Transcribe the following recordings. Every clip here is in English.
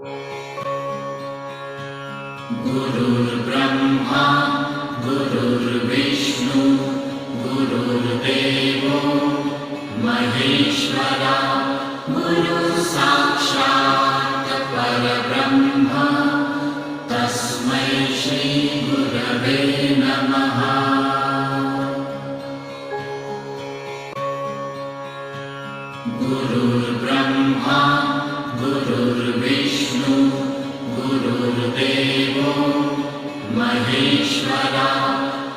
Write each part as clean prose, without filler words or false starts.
Guru Brahma, Guru Vishnu, Guru Devo, Maheshwara, Guru Sakshat Parabrahma, Tasmai Shri Gurave Namaha. Guru Brahma, Guru Vishnu, Guru Devo, Maheshwara,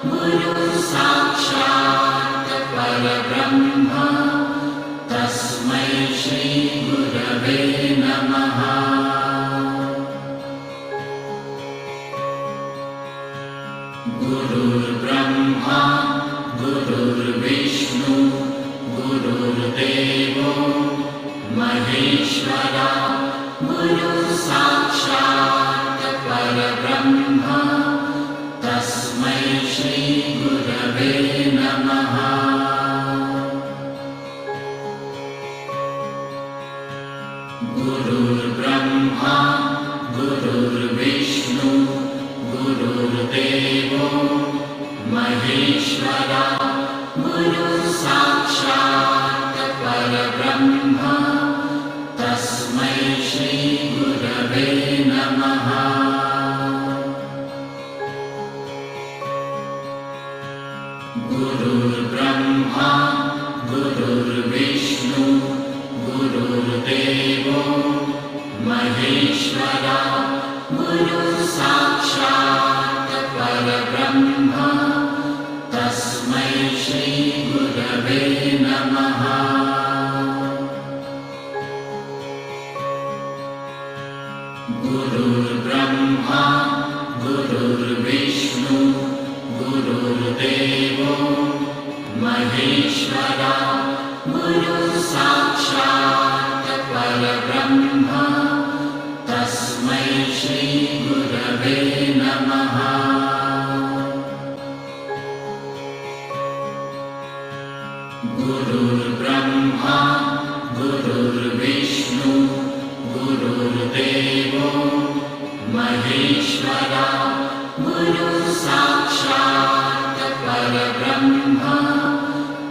Guru Sakshat Parabrahma, Tasmai Shri Gurave Namaha. Guru Brahma, Guru Vishnu, Guru Devo, Maheshwara, Guru Sakshat Parabrahma, Tasmai Shri Gurave Namaha. Guru Brahma, Guru Vishnu, Guru Devo, Maheshwara, Guru Sakshat Parabrahma, Tasmai Shri Gurave Namaha. Guru Brahma, Guru Vishnu, Guru Devo, Maheshwara, Guru Sakshat Parabrahma, Tasmai Shri Gurave Namaha. Guru Brahma, Guru Vishnu, Guru Devo, Maheshwara, Guru Sakshat Parabrahma, Tasmai Shri Gurave Namaha. Guru Brahma, Guru Vishnu, Guru Devo, Maheshwara, Guru Sakshat Parabrahma,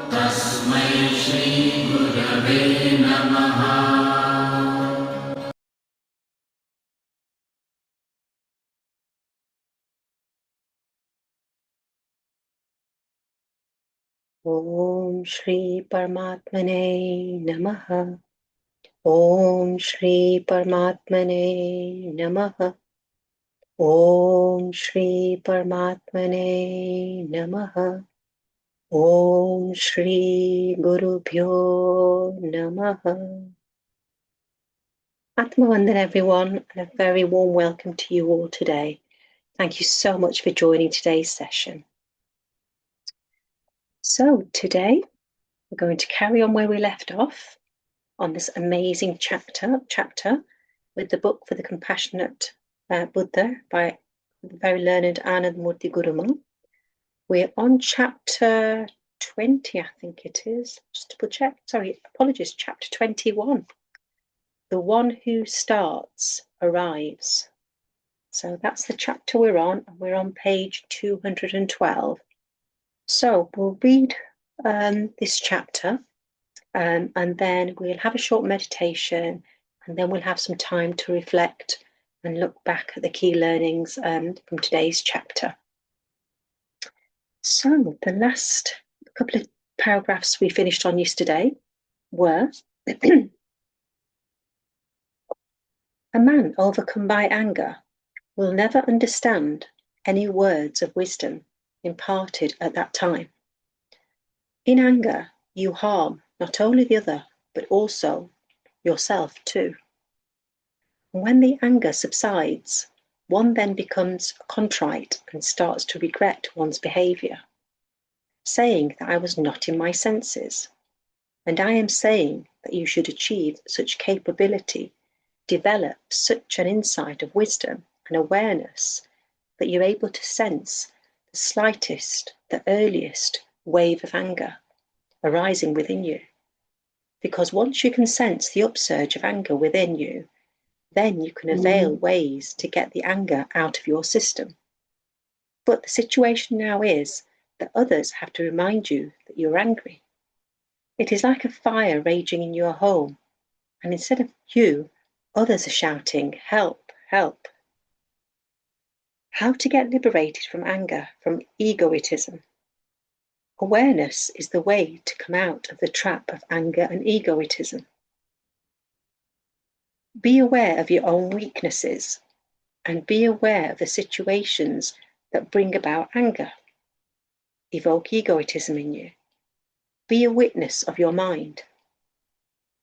Tasmai Shri Gurave Namaha. Om Shri Paramatmane Namaha. Om Shri Paramatmane Namaha. Om Shri Paramatmane Namaha. Om Shri Gurubhyo Namaha. Atmavandan everyone, and a very warm welcome to you all today. Thank you so much for joining today's session. So today we're going to carry on where we left off on this amazing chapter with the book for the Compassionate Buddha by the very learned Anandamurti Guruma. We're on chapter 20, I think it is. Just double check. Sorry, apologies. Chapter 21. The one who starts arrives. So that's the chapter we're on. We're on page 212. So we'll read this chapter and then we'll have a short meditation, and then we'll have some time to reflect and look back at the key learnings from today's chapter. So the last couple of paragraphs we finished on yesterday were a man overcome by anger will never understand any words of wisdom imparted at that time. In anger, you harm not only the other, but also yourself too. And when the anger subsides, one then becomes contrite and starts to regret one's behavior, saying that I was not in my senses. And I am saying that you should achieve such capability, develop such an insight of wisdom and awareness that you're able to sense the slightest, the earliest wave of anger arising within you. Because once you can sense the upsurge of anger within you, Then you can avail ways to get the anger out of your system. But the situation now is that others have to remind you that you're angry. It is like a fire raging in your home, and instead of you, others are shouting, "Help, help." How to get liberated from anger, from egoism? Awareness is the way to come out of the trap of anger and egoism. Be aware of your own weaknesses and be aware of the situations that bring about anger. Evoke egoism in you. Be a witness of your mind.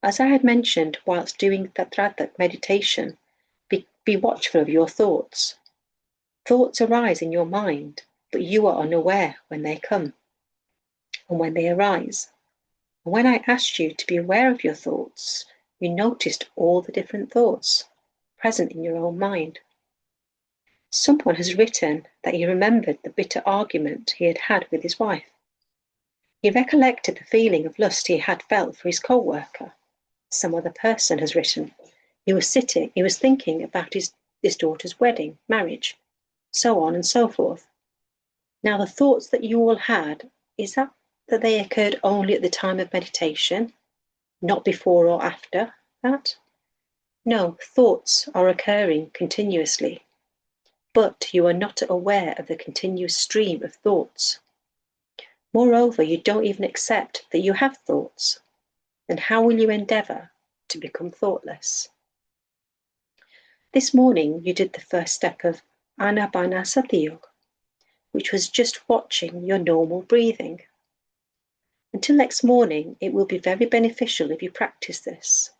As I had mentioned whilst doing that meditation, be watchful of your thoughts. Thoughts arise in your mind, but you are unaware when they come and when they arise. And when I asked you to be aware of your thoughts, you noticed all the different thoughts present in your own mind. Someone has written that he remembered the bitter argument he had had with his wife. He recollected the feeling of lust he had felt for his co-worker. Some other person has written he was thinking about his daughter's wedding, marriage, so on and so forth. Now the thoughts that you all had, is that they occurred only at the time of meditation, not before or after that? No, thoughts are occurring continuously, but you are not aware of the continuous stream of thoughts. Moreover, you don't even accept that you have thoughts. Then how will you endeavour to become thoughtless? This morning you did the first step of Anapanasati Yoga, which was just watching your normal breathing. Until next morning, it will be very beneficial if you practice this.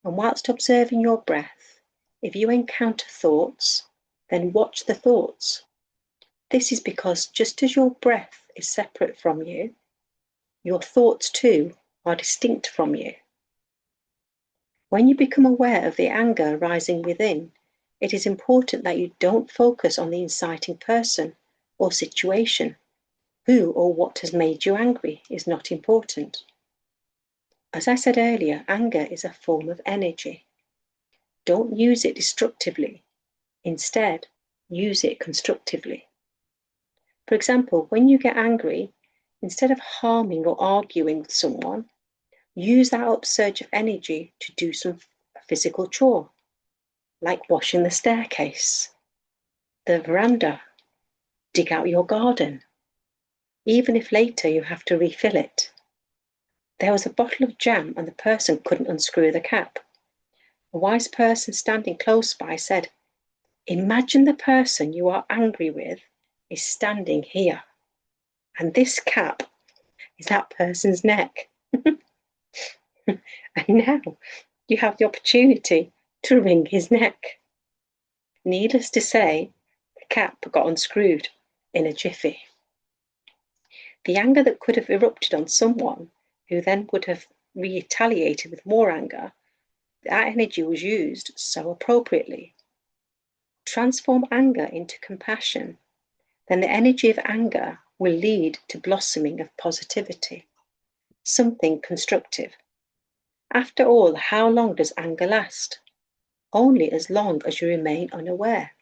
And whilst observing your breath, if you encounter thoughts, then watch the thoughts. This is because just as your breath is separate from you, your thoughts too are distinct from you. When you become aware of the anger rising within, it is important that you don't focus on the inciting person or situation. Who or what has made you angry is not important. As I said earlier, anger is a form of energy. Don't use it destructively. Instead, use it constructively. For example, when you get angry, instead of harming or arguing with someone, use that upsurge of energy to do some physical chore, like washing the staircase, the veranda, dig out your garden, even if later you have to refill it. There was a bottle of jam and the person couldn't unscrew the cap. A wise person standing close by said, "Imagine the person you are angry with is standing here, and this cap is that person's neck." And now you have the opportunity to wring his neck. Needless to say, the cap got unscrewed in a jiffy. The anger that could have erupted on someone, who then would have retaliated with more anger, that energy was used so appropriately. Transform anger into compassion, then the energy of anger will lead to blossoming of positivity, something constructive. After all, how long does anger last? Only as long as you remain unaware.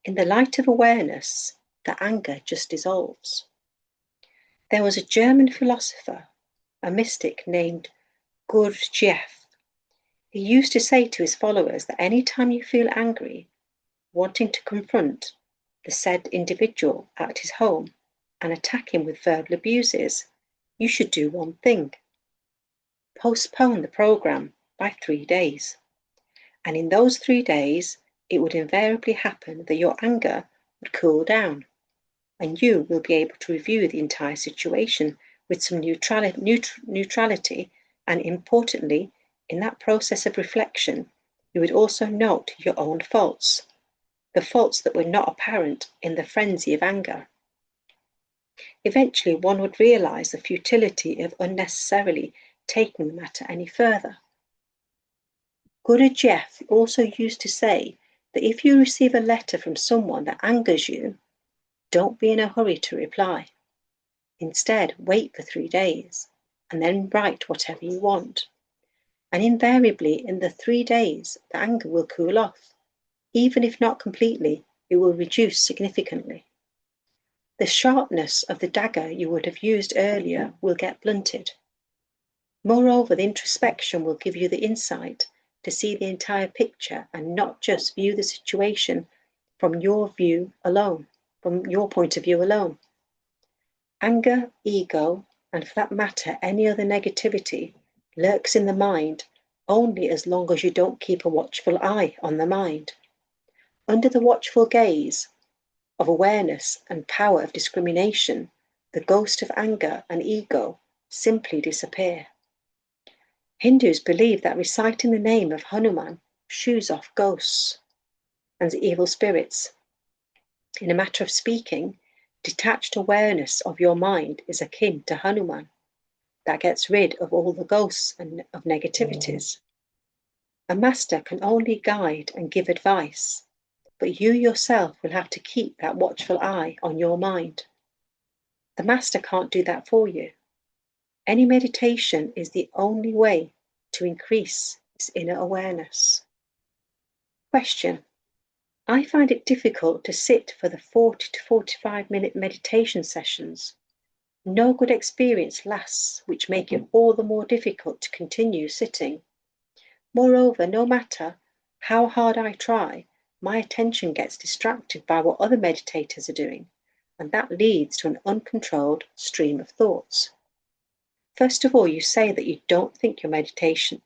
In the light of awareness, the anger just dissolves. There was a German philosopher, a mystic named Guru Nanak Dev. He used to say to his followers that any time you feel angry, wanting to confront the said individual at his home and attack him with verbal abuses, you should do one thing: postpone the program by 3 days. And in those 3 days, it would invariably happen that your anger would cool down, and you will be able to review the entire situation with some neutrality, and importantly, in that process of reflection, you would also note your own faults, the faults that were not apparent in the frenzy of anger. Eventually, one would realize the futility of unnecessarily taking the matter any further. Guru Jeff also used to say that if you receive a letter from someone that angers you, don't be in a hurry to reply. Instead, wait for 3 days and then write whatever you want. and invariably in the 3 days the anger will cool off. Even if not completely, it will reduce significantly. The sharpness of the dagger you would have used earlier will get blunted. Moreover, the introspection will give you the insight to see the entire picture and not just view the situation from your view alone, from your point of view alone. Anger, ego, and for that matter, any other negativity lurks in the mind only as long as you don't keep a watchful eye on the mind. Under the watchful gaze of awareness and power of discrimination, the ghost of anger and ego simply disappear. Hindus believe that reciting the name of Hanuman shoos off ghosts and evil spirits. In a matter of speaking, detached awareness of your mind is akin to Hanuman, that gets rid of all the ghosts and of negativities. A master can only guide and give advice, but you yourself will have to keep that watchful eye on your mind. The master can't do that for you. Any meditation is the only way to increase this inner awareness. Question: I find it difficult to sit for the 40 to 45-minute meditation sessions. No good experience lasts, which make it all the more difficult to continue sitting. Moreover, no matter how hard I try, my attention gets distracted by what other meditators are doing, and that leads to an uncontrolled stream of thoughts. First of all, you say that you think your meditation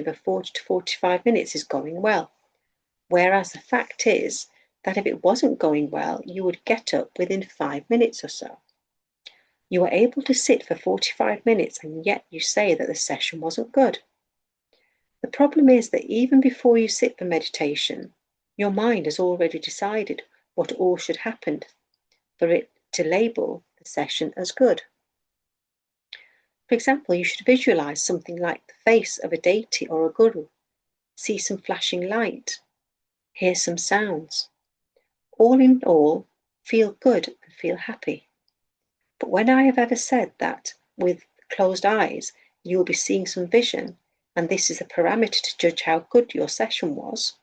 for 40 to 45 minutes is going well, whereas the fact is that if it wasn't going well, you would get up within 5 minutes or so. You are able to sit for 45 minutes and yet you say that the session wasn't good. The problem is that even before you sit for meditation, your mind has already decided what all should happen for it to label the session as good. For example, you should visualize something like the face of a deity or a guru, see some flashing light, hear some sounds. All in all, feel good and feel happy. But when I have ever said that with closed eyes, you will be seeing some vision, and this is a parameter to judge how good your session was.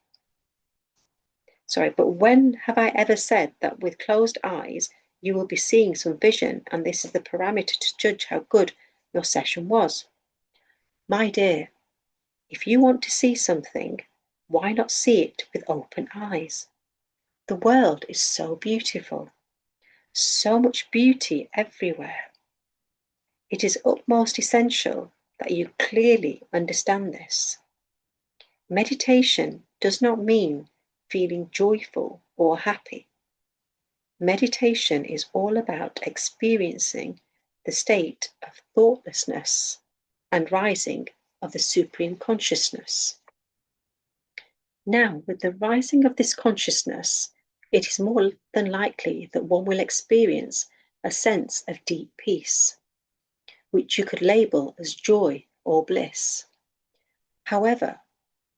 But when have I ever said that with closed eyes, you will be seeing some vision, and this is the parameter to judge how good your session was? My dear, if you want to see something, why not see it with open eyes? The world is so beautiful, so much beauty everywhere. It is utmost essential that you clearly understand this. Meditation does not mean feeling joyful or happy. Meditation is all about experiencing the state of thoughtlessness and rising of the supreme consciousness. Now, with the rising of this consciousness, it is more than likely that one will experience a sense of deep peace, which you could label as joy or bliss. However,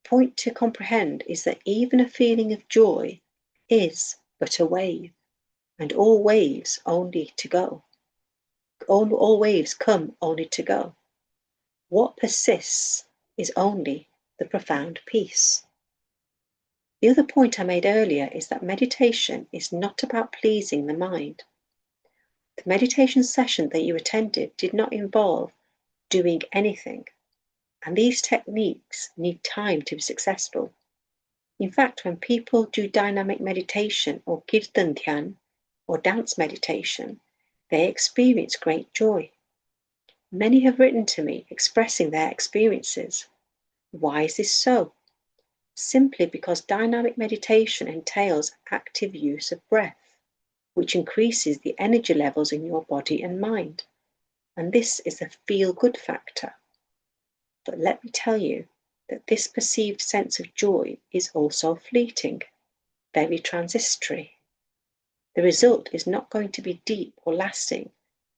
point to comprehend is that even a feeling of joy is but a wave, and all waves only to go. All waves come only to go. What persists is only the profound peace. The other point I made earlier is that meditation is not about pleasing the mind. The meditation session that you attended did not involve doing anything, and these techniques need time to be successful. In fact, when people do dynamic meditation or kirtan dhyan or dance meditation, they experience great joy. Many have written to me expressing their experiences. Why is this so? Simply because dynamic meditation entails active use of breath, which increases the energy levels in your body and mind. And this is a feel-good factor. But let me tell you that this perceived sense of joy is also fleeting, very transitory. The result is not going to be deep or lasting,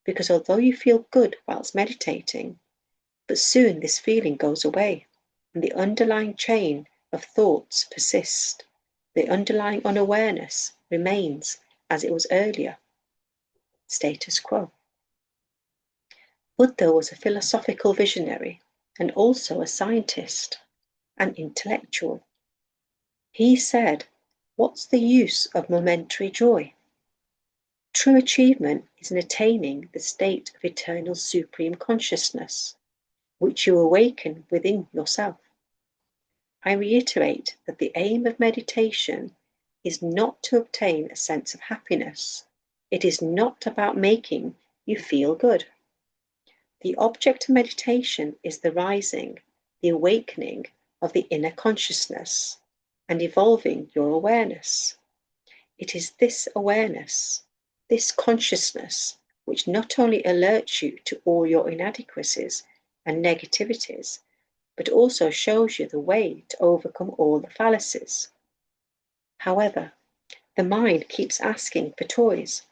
because although you feel good whilst meditating, but soon this feeling goes away, and the underlying chain of thoughts persist. The underlying unawareness remains as it was earlier. Status quo. Buddha was a philosophical visionary. and also a scientist, an intellectual. He said, "What's the use of momentary joy? True achievement is in attaining the state of eternal supreme consciousness, which you awaken within yourself." I reiterate that the aim of meditation is not to obtain a sense of happiness. It is not about making you feel good. The object of meditation is the rising, the awakening of the inner consciousness and evolving your awareness. It is this awareness, this consciousness, which not only alerts you to all your inadequacies and negativities, but also shows you the way to overcome all the fallacies. However, the mind keeps asking for toys.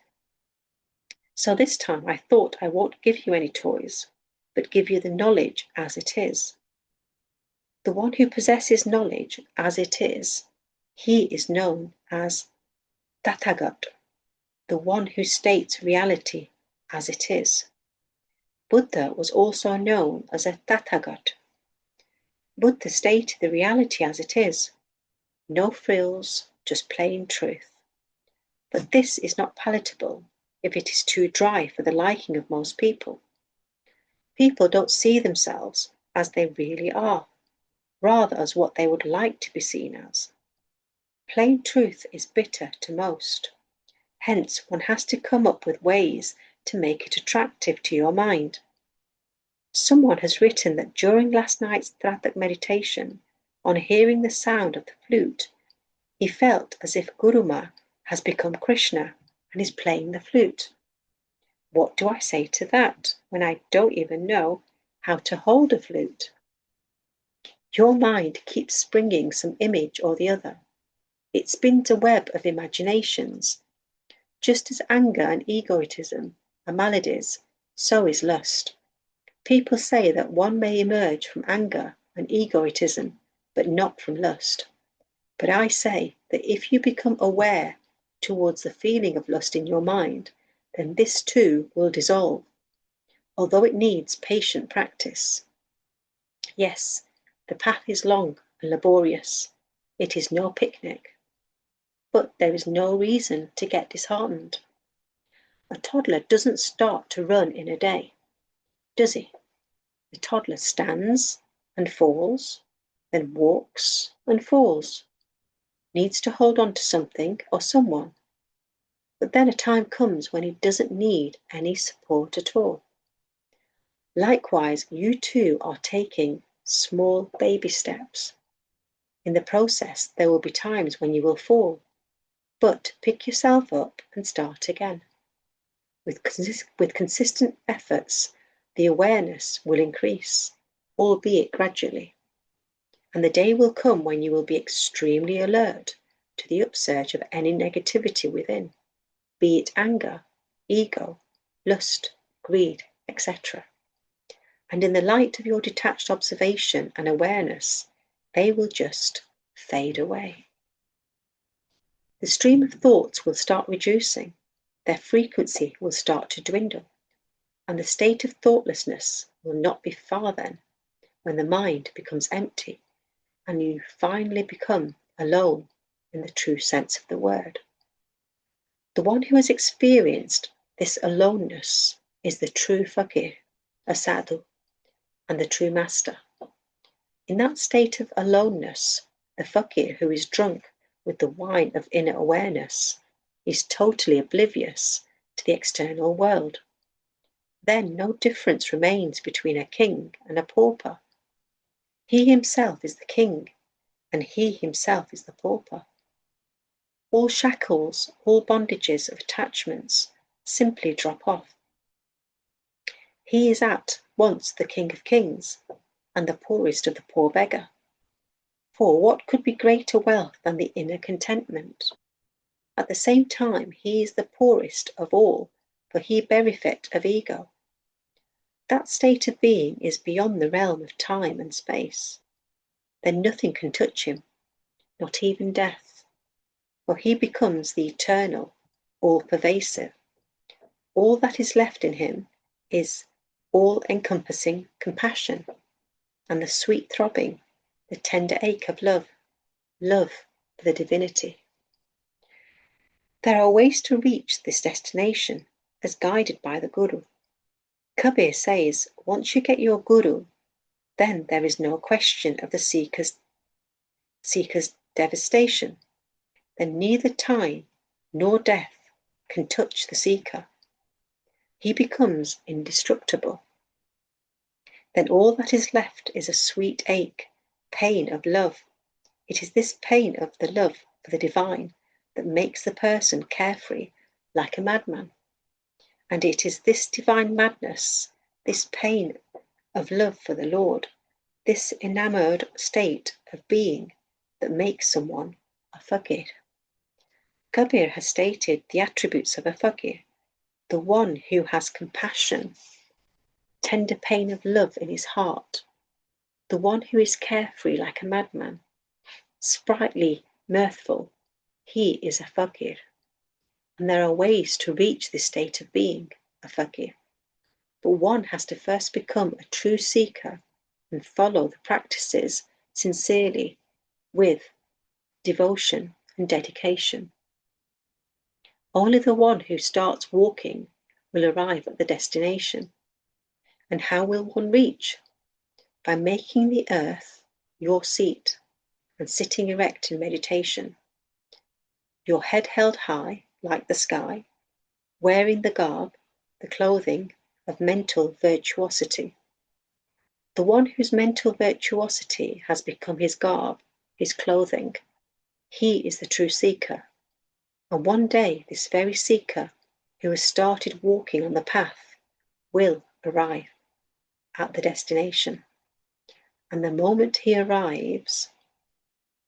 So this time I thought I won't give you any toys, but give you the knowledge as it is. The one who possesses knowledge as it is, he is known as Tathagat, the one who states reality as it is. Buddha was also known as a Tathagat. Buddha stated the reality as it is. No frills, just plain truth. But this is not palatable if it is too dry for the liking of most people. People don't see themselves as they really are, rather as what they would like to be seen as. Plain truth is bitter to most. Hence, one has to come up with ways to make it attractive to your mind. Someone has written that during last night's Thratak meditation, on hearing the sound of the flute, he felt as if Guruma has become Krishna and is playing the flute. What do I say to that when I don't even know how to hold a flute? Your mind keeps springing some image or the other. It spins a web of imaginations. Just as anger and egotism are maladies, so is lust. People say that one may emerge from anger and egotism, but not from lust. But I say that if you become aware towards the feeling of lust in your mind, then this too will dissolve, although it needs patient practice. Yes, the path is long and laborious. It is no picnic. But there is no reason to get disheartened. A toddler doesn't start to run in a day, does he? The toddler stands and falls, then walks and falls, needs to hold on to something or someone. But then a time comes when he doesn't need any support at all. Likewise, you too are taking small baby steps. In the process, there will be times when you will fall, but pick yourself up and start again. With consistent efforts, the awareness will increase, albeit gradually. And the day will come when you will be extremely alert to the upsurge of any negativity within, be it anger, ego, lust, greed, etc. And in the light of your detached observation and awareness, they will just fade away. The stream of thoughts will start reducing, their frequency will start to dwindle, and the state of thoughtlessness will not be far then, when the mind becomes empty and you finally become alone in the true sense of the word. The one who has experienced this aloneness is the true fakir, a sadhu, and the true master. In that state of aloneness, the fakir who is drunk with the wine of inner awareness is totally oblivious to the external world. Then no difference remains between a king and a pauper. He himself is the king, and he himself is the pauper. All shackles, all bondages of attachments simply drop off. He is at once the King of Kings and the poorest of the poor beggar. For what could be greater wealth than the inner contentment? At the same time, he is the poorest of all, for he berefit of ego. That state of being is beyond the realm of time and space. Then nothing can touch him, not even death, for he becomes the eternal, all-pervasive. All that is left in him is all-encompassing compassion. and the sweet throbbing, the tender ache of love, love for the divinity. There are ways to reach this destination as guided by the Guru. Kabir says, once you get your Guru, then there is no question of the seeker's devastation. Then neither time nor death can touch the seeker. He becomes indestructible. Then all that is left is a sweet ache, pain of love. It is this pain of the love for the divine that makes the person carefree like a madman. And it is this divine madness, this pain of love for the Lord, this enamored state of being that makes someone a fakir. Kabir has stated the attributes of a fakir, the one who has compassion, tender pain of love in his heart, the one who is carefree like a madman, sprightly, mirthful. He is a fakir. And there are ways to reach this state of being a fakir. But one has to first become a true seeker and follow the practices sincerely with devotion and dedication. Only the one who starts walking will arrive at the destination. And how will one reach? By making the earth your seat and sitting erect in meditation, your head held high like the sky, wearing the garb, the clothing of mental virtuosity. The one whose mental virtuosity has become his garb, his clothing, he is the true seeker. And one day this very seeker who has started walking on the path will arrive at the destination. And the moment he arrives,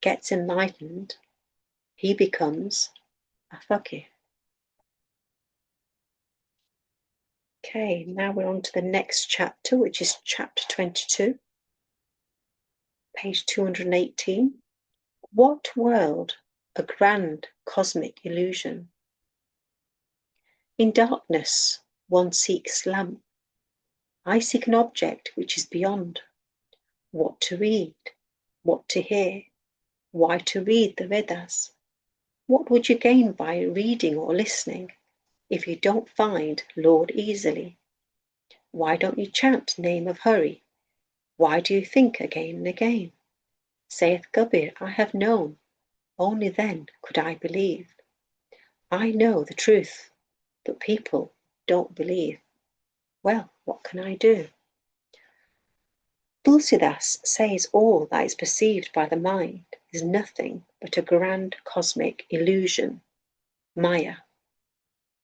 gets enlightened, he becomes a fakir. Okay, now we're on to the next chapter, which is chapter 22, page 218. What world, a grand cosmic illusion. In darkness, one seeks lamp. I seek an object which is beyond. What to read, what to hear, why to read the Vedas? What would you gain by reading or listening if you don't find Lord easily? Why don't you chant name of Hari? Why do you think again and again? Saith Kabir, I have known, only then could I believe. I know the truth, but people don't believe. Well, what can I do? Tulsidas says all that is perceived by the mind is nothing but a grand cosmic illusion, Maya.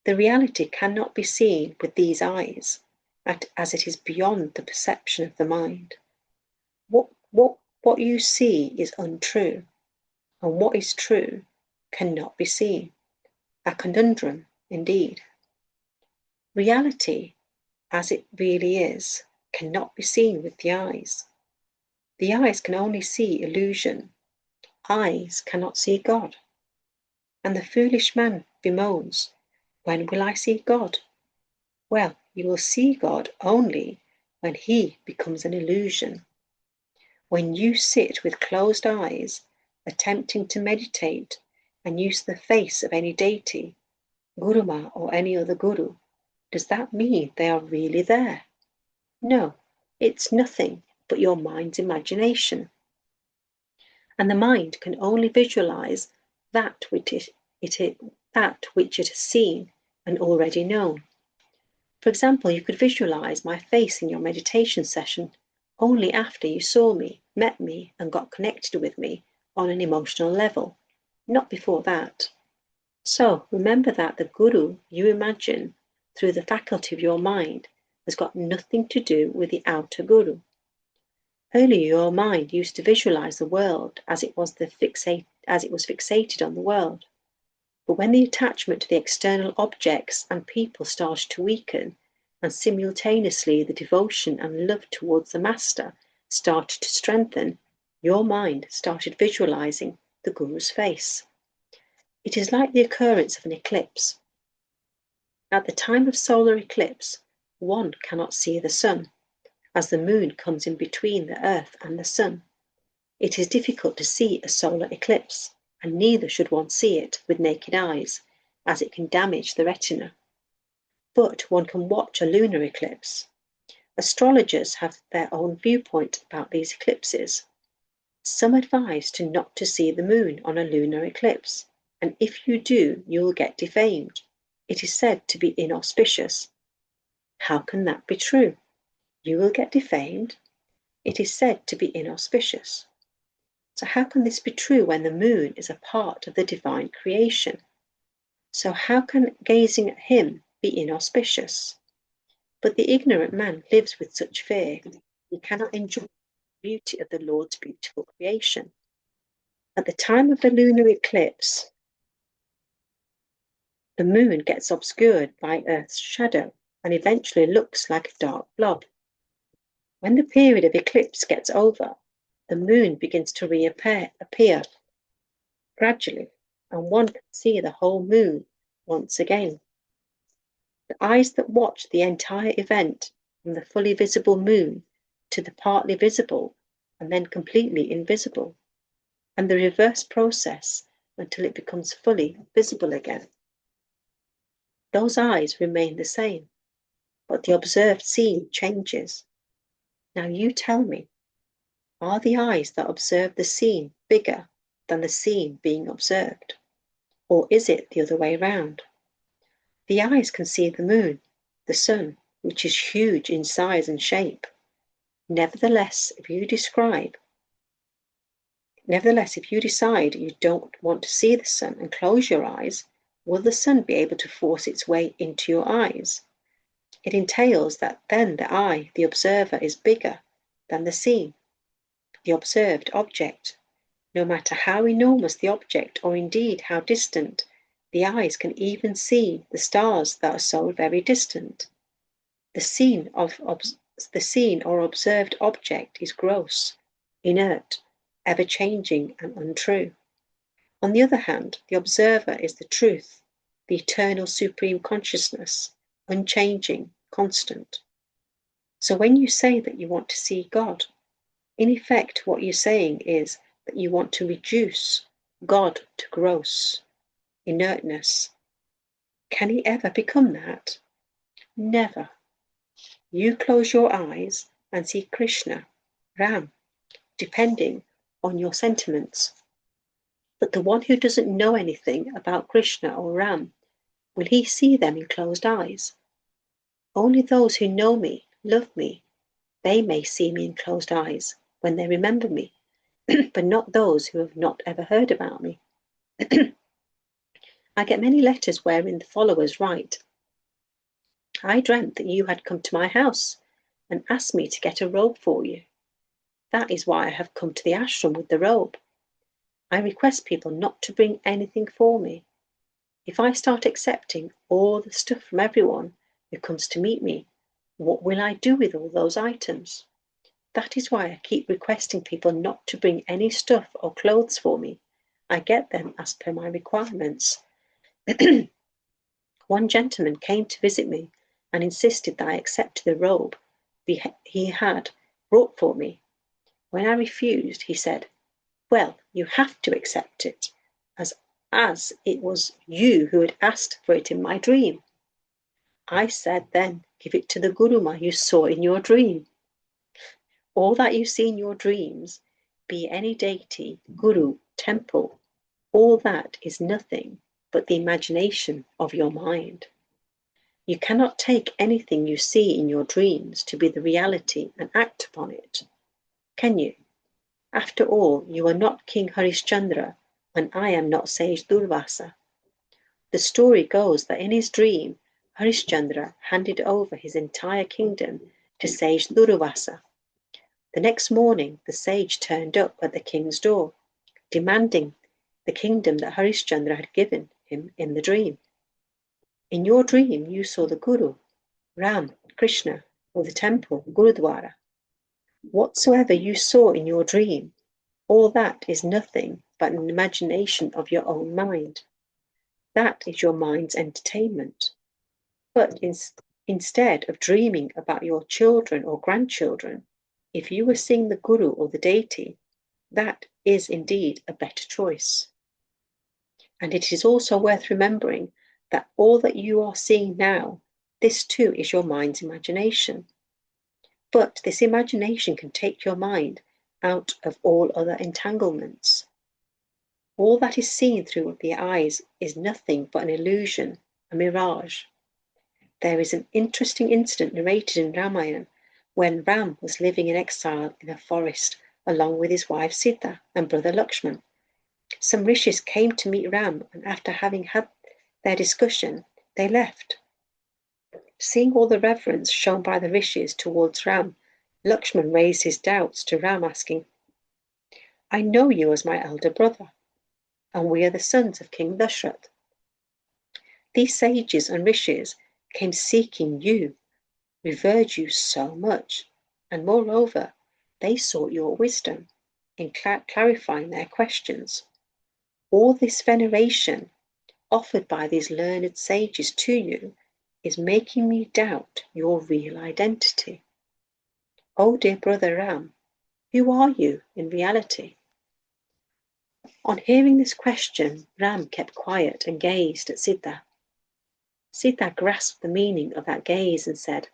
The reality cannot be seen with these eyes, as it is beyond the perception of the mind. What you see is untrue, and what is true cannot be seen. A conundrum, indeed. Reality, as it really is, cannot be seen with the eyes. The eyes can only see illusion. Eyes cannot see God. And the foolish man bemoans, when will I see God? Well, you will see God only when he becomes an illusion. When you sit with closed eyes, attempting to meditate and use the face of any deity, Guruma or any other guru, does that mean they are really there? No, it's nothing but your mind's imagination. And the mind can only visualize that which it has seen and already known. For example, you could visualize my face in your meditation session only after you saw me, met me, and got connected with me on an emotional level, not before that. So remember that the Guru you imagine through the faculty of your mind has got nothing to do with the outer Guru. Earlier your mind used to visualize the world as it was fixated on the world. But when the attachment to the external objects and people started to weaken, and simultaneously the devotion and love towards the Master started to strengthen, your mind started visualizing the Guru's face. It is like the occurrence of an eclipse. At the time of solar eclipse, one cannot see the sun, as the moon comes in between the earth and the sun. It is difficult to see a solar eclipse, and neither should one see it with naked eyes, as it can damage the retina. But one can watch a lunar eclipse. Astrologers have their own viewpoint about these eclipses. Some advise not to see the moon on a lunar eclipse, and if you do, you will get defamed. It is said to be inauspicious. How can that be true? You will get defamed. It is said to be inauspicious. So how can this be true when the moon is a part of the divine creation? So how can gazing at him be inauspicious? But the ignorant man lives with such fear. He cannot enjoy the beauty of the Lord's beautiful creation. At the time of the lunar eclipse, the moon gets obscured by Earth's shadow and eventually looks like a dark blob. When the period of eclipse gets over, the moon begins to reappear gradually, and one can see the whole moon once again. The eyes that watch the entire event, from the fully visible moon to the partly visible and then completely invisible, and the reverse process until it becomes fully visible again. Those eyes remain the same, but the observed scene changes. Now you tell me, are the eyes that observe the scene bigger than the scene being observed? Or is it the other way round? The eyes can see the moon, the sun, which is huge in size and shape. Nevertheless, if you decide you don't want to see the sun and close your eyes, will the sun be able to force its way into your eyes? It entails that then the eye, the observer, is bigger than the scene, the observed object. No matter how enormous the object, or indeed how distant, the eyes can even see the stars that are so very distant. The scene or observed object is gross, inert, ever-changing and untrue. On the other hand, the observer is the truth, the eternal supreme consciousness, unchanging, constant. So when you say that you want to see God, in effect what you're saying is that you want to reduce God to gross inertness. Can he ever become that? Never. You close your eyes and see Krishna, Ram, depending on your sentiments. But the one who doesn't know anything about Krishna or Ram, will he see them in closed eyes? Only those who know me, love me, they may see me in closed eyes when they remember me, but not those who have not ever heard about me. I get many letters wherein the followers write, I dreamt that you had come to my house and asked me to get a robe for you. That is why I have come to the ashram with the robe. I request people not to bring anything for me. If I start accepting all the stuff from everyone who comes to meet me, what will I do with all those items? That is why I keep requesting people not to bring any stuff or clothes for me. I get them as per my requirements. One gentleman came to visit me and insisted that I accept the robe he had brought for me. When I refused, he said, well, you have to accept it, as it was you who had asked for it in my dream. I said then, give it to the Guruma you saw in your dream. All that you see in your dreams, be any deity, guru, temple, all that is nothing but the imagination of your mind. You cannot take anything you see in your dreams to be the reality and act upon it, can you? After all, you are not King Harishchandra, and I am not Sage Durvasa. The story goes that in his dream, Harishchandra handed over his entire kingdom to Sage Durvasa. The next morning, the sage turned up at the king's door, demanding the kingdom that Harishchandra had given him in the dream. In your dream, you saw the Guru, Ram, Krishna, or the temple, Gurudwara. Whatsoever you saw in your dream, all that is nothing but an imagination of your own mind. That is your mind's entertainment. But Instead of dreaming about your children or grandchildren, if you were seeing the Guru or the deity, that is indeed a better choice. And it is also worth remembering that all that you are seeing now, this too is your mind's imagination. But this imagination can take your mind out of all other entanglements. All that is seen through the eyes is nothing but an illusion, a mirage. There is an interesting incident narrated in Ramayana when Ram was living in exile in a forest along with his wife Sita and brother Lakshman. Some rishis came to meet Ram, and after having had their discussion, they left. Seeing all the reverence shown by the rishis towards Ram, Lakshman raised his doubts to Ram, asking, "I know you as my elder brother, and we are the sons of King Dashrath. These sages and rishis came seeking you, revered you so much, and moreover, they sought your wisdom in clarifying their questions. All this veneration offered by these learned sages to you is making me doubt your real identity. Oh dear brother Ram, who are you in reality?" On hearing this question, Ram kept quiet and gazed at Sita. Sita grasped the meaning of that gaze and said,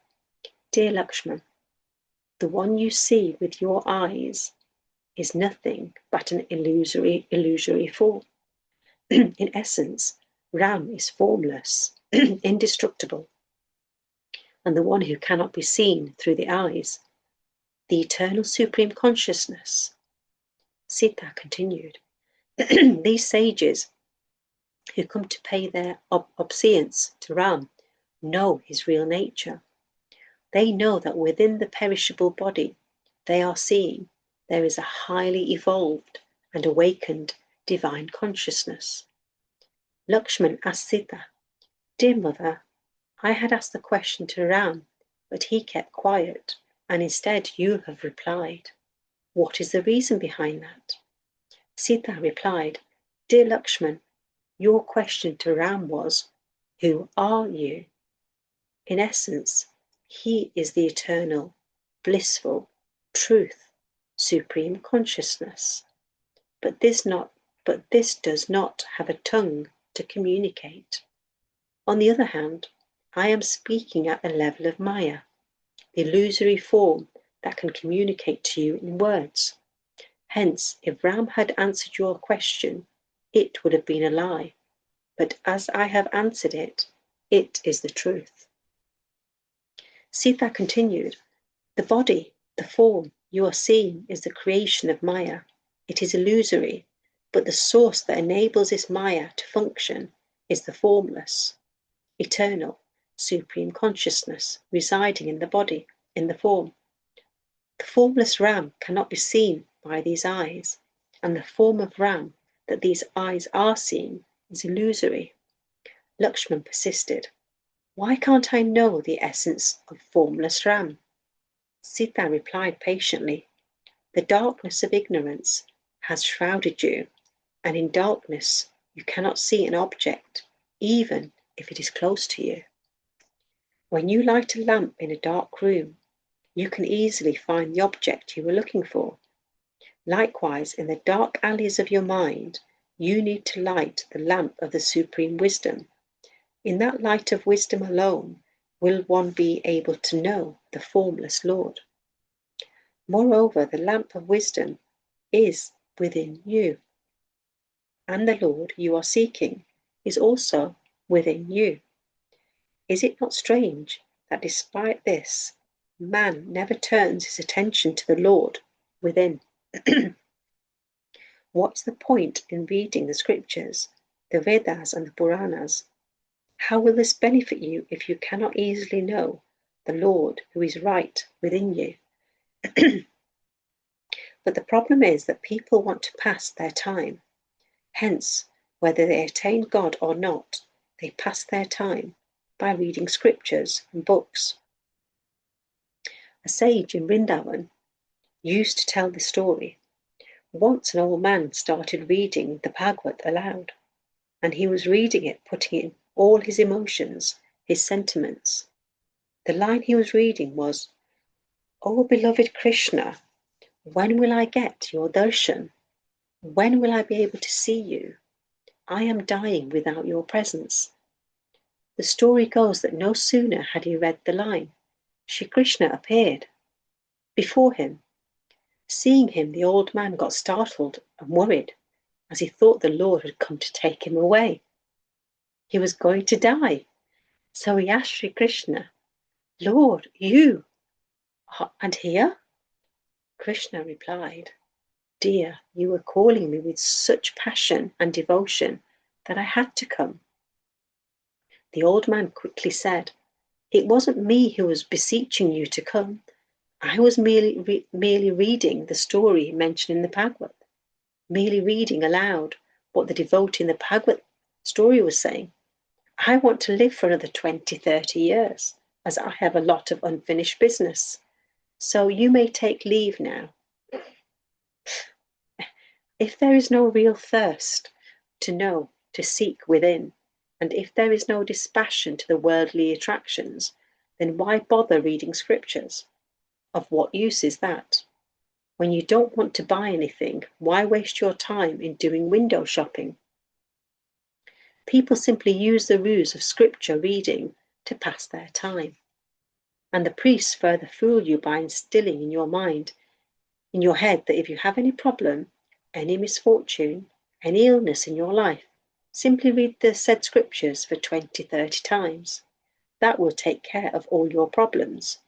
"Dear Lakshman, the one you see with your eyes is nothing but an illusory form. In essence, Ram is formless, indestructible, and the one who cannot be seen through the eyes, the eternal supreme consciousness." Sita continued, "These sages who come to pay their obeisance to Ram know his real nature. They know that within the perishable body they are seeing there is a highly evolved and awakened divine consciousness." Lakshman asked Sita, "Dear mother, I had asked the question to Ram, but he kept quiet, and instead you have replied. What is the reason behind that?" Sita replied, "Dear Lakshman, your question to Ram was, 'Who are you?' In essence, he is the eternal, blissful, truth, supreme consciousness. But this does not have a tongue to communicate. On the other hand, I am speaking at the level of Maya, the illusory form that can communicate to you in words. Hence, if Ram had answered your question, it would have been a lie. But as I have answered it, it is the truth." Sita continued, "The body, the form you are seeing is the creation of Maya. It is illusory, but the source that enables this Maya to function is the formless, eternal, supreme consciousness residing in the body, in the form. The formless Ram cannot be seen by these eyes, and the form of Ram that these eyes are seeing is illusory." Lakshman persisted, "Why can't I know the essence of formless Ram?" Sita replied patiently, "The darkness of ignorance has shrouded you, and in darkness you cannot see an object, even if it is close to you. When you light a lamp in a dark room, you can easily find the object you were looking for. Likewise, in the dark alleys of your mind, you need to light the lamp of the supreme wisdom. In that light of wisdom alone will one be able to know the formless Lord. Moreover, the lamp of wisdom is within you, and the Lord you are seeking is also within you. Is it not strange that despite this, man never turns his attention to the Lord within? What's the point in reading the scriptures, the Vedas and the Puranas? How will this benefit you if you cannot easily know the Lord who is right within you?" But the problem is that people want to pass their time. Hence, whether they attain God or not, they pass their time by reading scriptures and books. A sage in Vrindavan used to tell the story. Once an old man started reading the Bhagavad aloud, and he was reading it, putting in all his emotions, his sentiments. The line he was reading was, "O beloved Krishna, when will I get your darshan? When will I be able to see you? I am dying without your presence." The story goes that no sooner had he read the line, Shri Krishna appeared before him. Seeing him, the old man got startled and worried, as he thought the Lord had come to take him away. He was going to die. So he asked Shri Krishna, "Lord, you and here?" Krishna replied, "Dear, you were calling me with such passion and devotion that I had to come." The old man quickly said, "It wasn't me who was beseeching you to come. I was merely reading the story mentioned in the Bhagavad, merely reading aloud what the devotee in the Bhagavad story was saying. I want to live for another 20, 30 years, as I have a lot of unfinished business. So you may take leave now." If there is no real thirst to know, to seek within, and if there is no dispassion to the worldly attractions, then why bother reading scriptures? Of what use is that? When you don't want to buy anything, why waste your time in doing window shopping? People simply use the ruse of scripture reading to pass their time. And the priests further fool you by instilling in your mind, in your head, that if you have any problem, any misfortune, any illness in your life, simply read the said scriptures for 20, 30 times. That will take care of all your problems.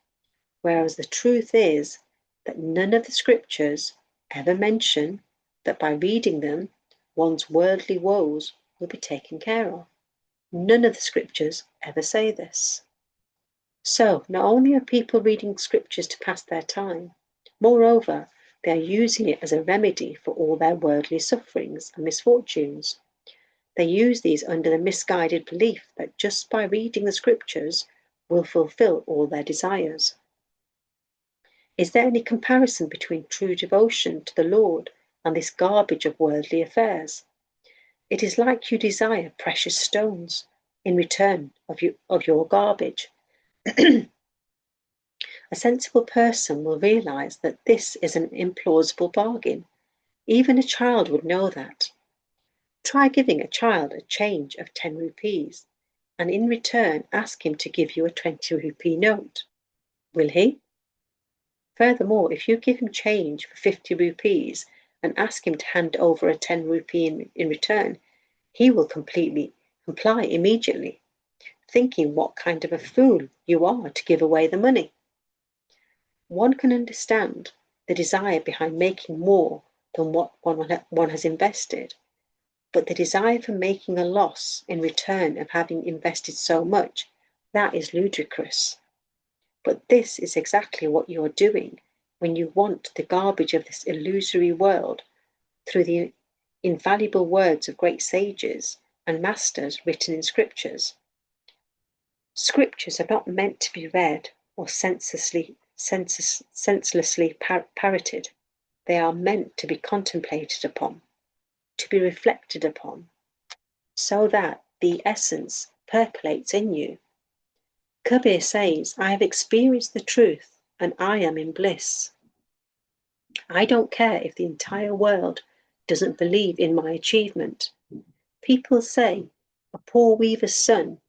Whereas the truth is that none of the scriptures ever mention that by reading them, one's worldly woes will be taken care of. None of the scriptures ever say this. So, not only are people reading scriptures to pass their time, moreover, they are using it as a remedy for all their worldly sufferings and misfortunes. They use these under the misguided belief that just by reading the scriptures will fulfill all their desires. Is there any comparison between true devotion to the Lord and this garbage of worldly affairs? It is like you desire precious stones in return of your garbage. A sensible person will realize that this is an implausible bargain. Even a child would know that. Try giving a child a change of 10 rupees and in return ask him to give you a 20 rupee note. Will he? Furthermore, if you give him change for 50 rupees and ask him to hand over a 10 rupee in return, he will completely comply immediately, thinking what kind of a fool you are to give away the money. One can understand the desire behind making more than what one has invested, but the desire for making a loss in return of having invested so much, that is ludicrous. But this is exactly what you are doing when you want the garbage of this illusory world through the invaluable words of great sages and masters written in scriptures. Scriptures are not meant to be read or senselessly parroted. They are meant to be contemplated upon, to be reflected upon, so that the essence percolates in you. Kabir says, "I have experienced the truth and I am in bliss. I don't care if the entire world doesn't believe in my achievement. People say, a poor weaver's son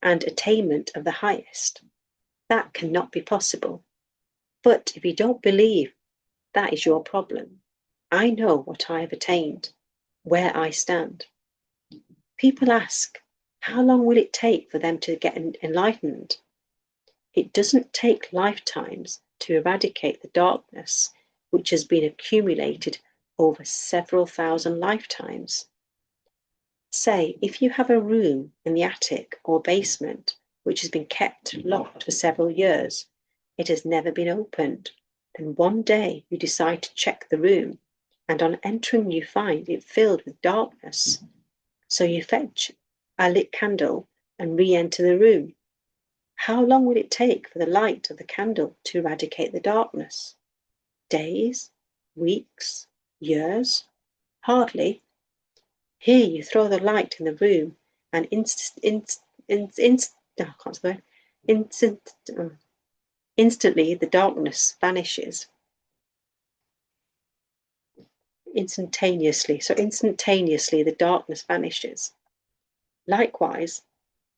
and attainment of the highest. That cannot be possible. But if you don't believe, that is your problem. I know what I have attained, where I stand." People ask, how long will it take for them to get enlightened? It doesn't take lifetimes to eradicate the darkness which has been accumulated over several thousand lifetimes. Say, if you have a room in the attic or basement which has been kept locked for several years, it has never been opened, then one day you decide to check the room, and on entering you find it filled with darkness. So you fetch a lit candle and re-enter the room. How long will it take for the light of the candle to eradicate the darkness? Days? Weeks? Years? Hardly. Here you throw the light in the room and Instantly the darkness vanishes. Instantaneously the darkness vanishes. Likewise,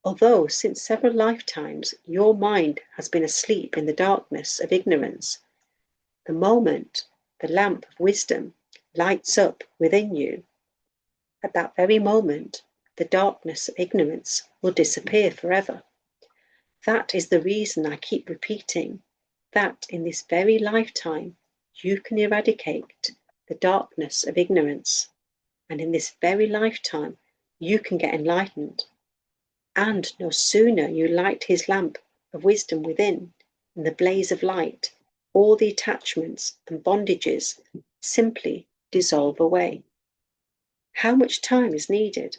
although since several lifetimes your mind has been asleep in the darkness of ignorance, the moment the lamp of wisdom lights up within you, at that very moment the darkness of ignorance will disappear forever. That is the reason I keep repeating that in this very lifetime you can eradicate the darkness of ignorance, and in this very lifetime you can get enlightened. And no sooner you light his lamp of wisdom within, in the blaze of light, all the attachments and bondages simply dissolve away. How much time is needed?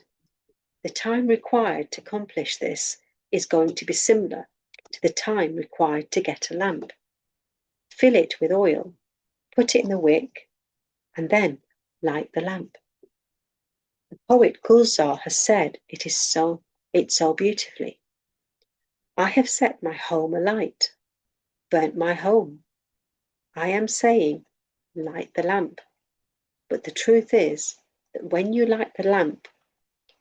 The time required to accomplish this is going to be similar to the time required to get a lamp. Fill it with oil, put it in the wick, and then light the lamp. The poet Gulzar has said it so beautifully. I have set my home alight, burnt my home. I am saying, light the lamp. But the truth is that when you light the lamp,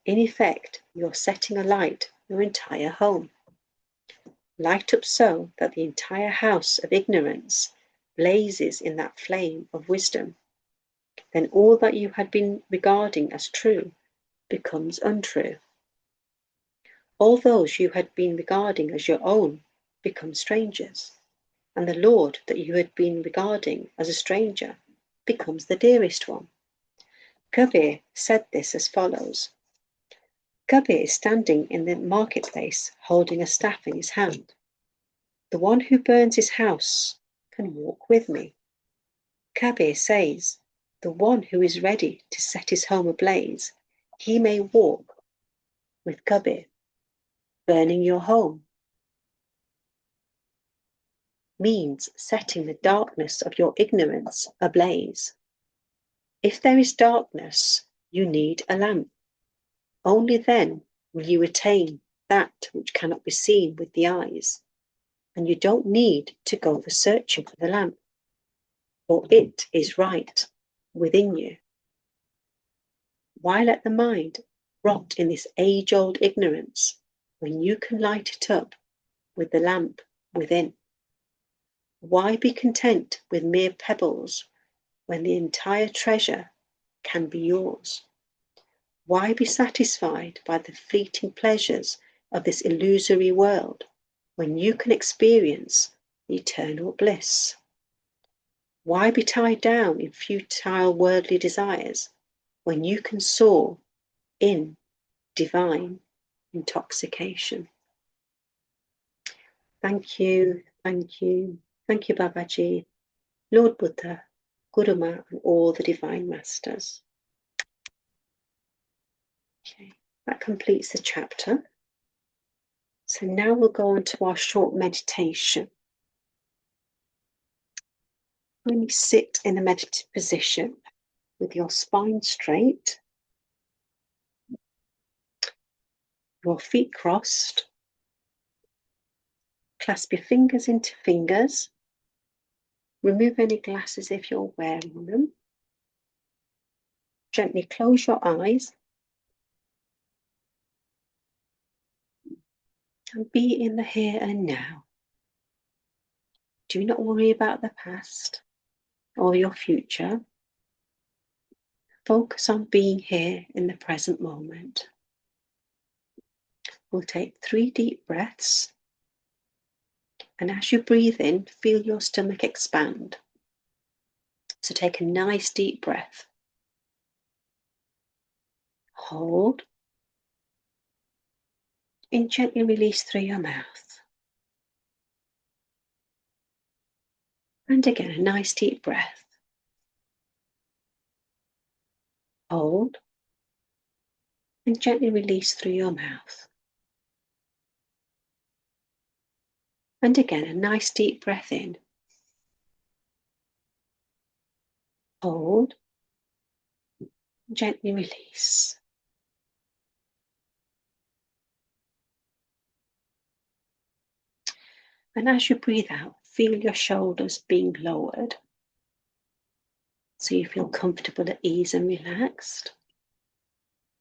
in effect, you're setting alight your entire home. Light up so that the entire house of ignorance blazes in that flame of wisdom. Then all that you had been regarding as true becomes untrue. All those you had been regarding as your own become strangers, and the Lord that you had been regarding as a stranger becomes the dearest one. Kabir said this as follows. Kabir is standing in the marketplace holding a staff in his hand. The one who burns his house can walk with me. Kabir says, the one who is ready to set his home ablaze, he may walk with Kabir. Burning your home means setting the darkness of your ignorance ablaze. If there is darkness, you need a lamp. Only then will you attain that which cannot be seen with the eyes, and you don't need to go for searching for the lamp, for it is right within you. Why let the mind rot in this age-old ignorance when you can light it up with the lamp within? Why be content with mere pebbles when the entire treasure can be yours? Why be satisfied by the fleeting pleasures of this illusory world when you can experience eternal bliss? Why be tied down in futile worldly desires when you can soar in divine intoxication? Thank you, thank you, thank you, Babaji, Lord Buddha, Guru Ma, and all the divine masters. Okay, that completes the chapter. So now we'll go on to our short meditation. When you sit in a meditative position with your spine straight, your feet crossed, clasp your fingers into fingers, remove any glasses if you're wearing them, gently close your eyes and be in the here and now. Do not worry about the past or your future. Focus on being here in the present moment. We'll take 3 deep breaths, and as you breathe in, feel your stomach expand. So take a nice deep breath. Hold and gently release through your mouth. And again, a nice deep breath. Hold and gently release through your mouth. And again, a nice deep breath in. Hold, gently release. And as you breathe out, feel your shoulders being lowered so you feel comfortable, at ease and relaxed.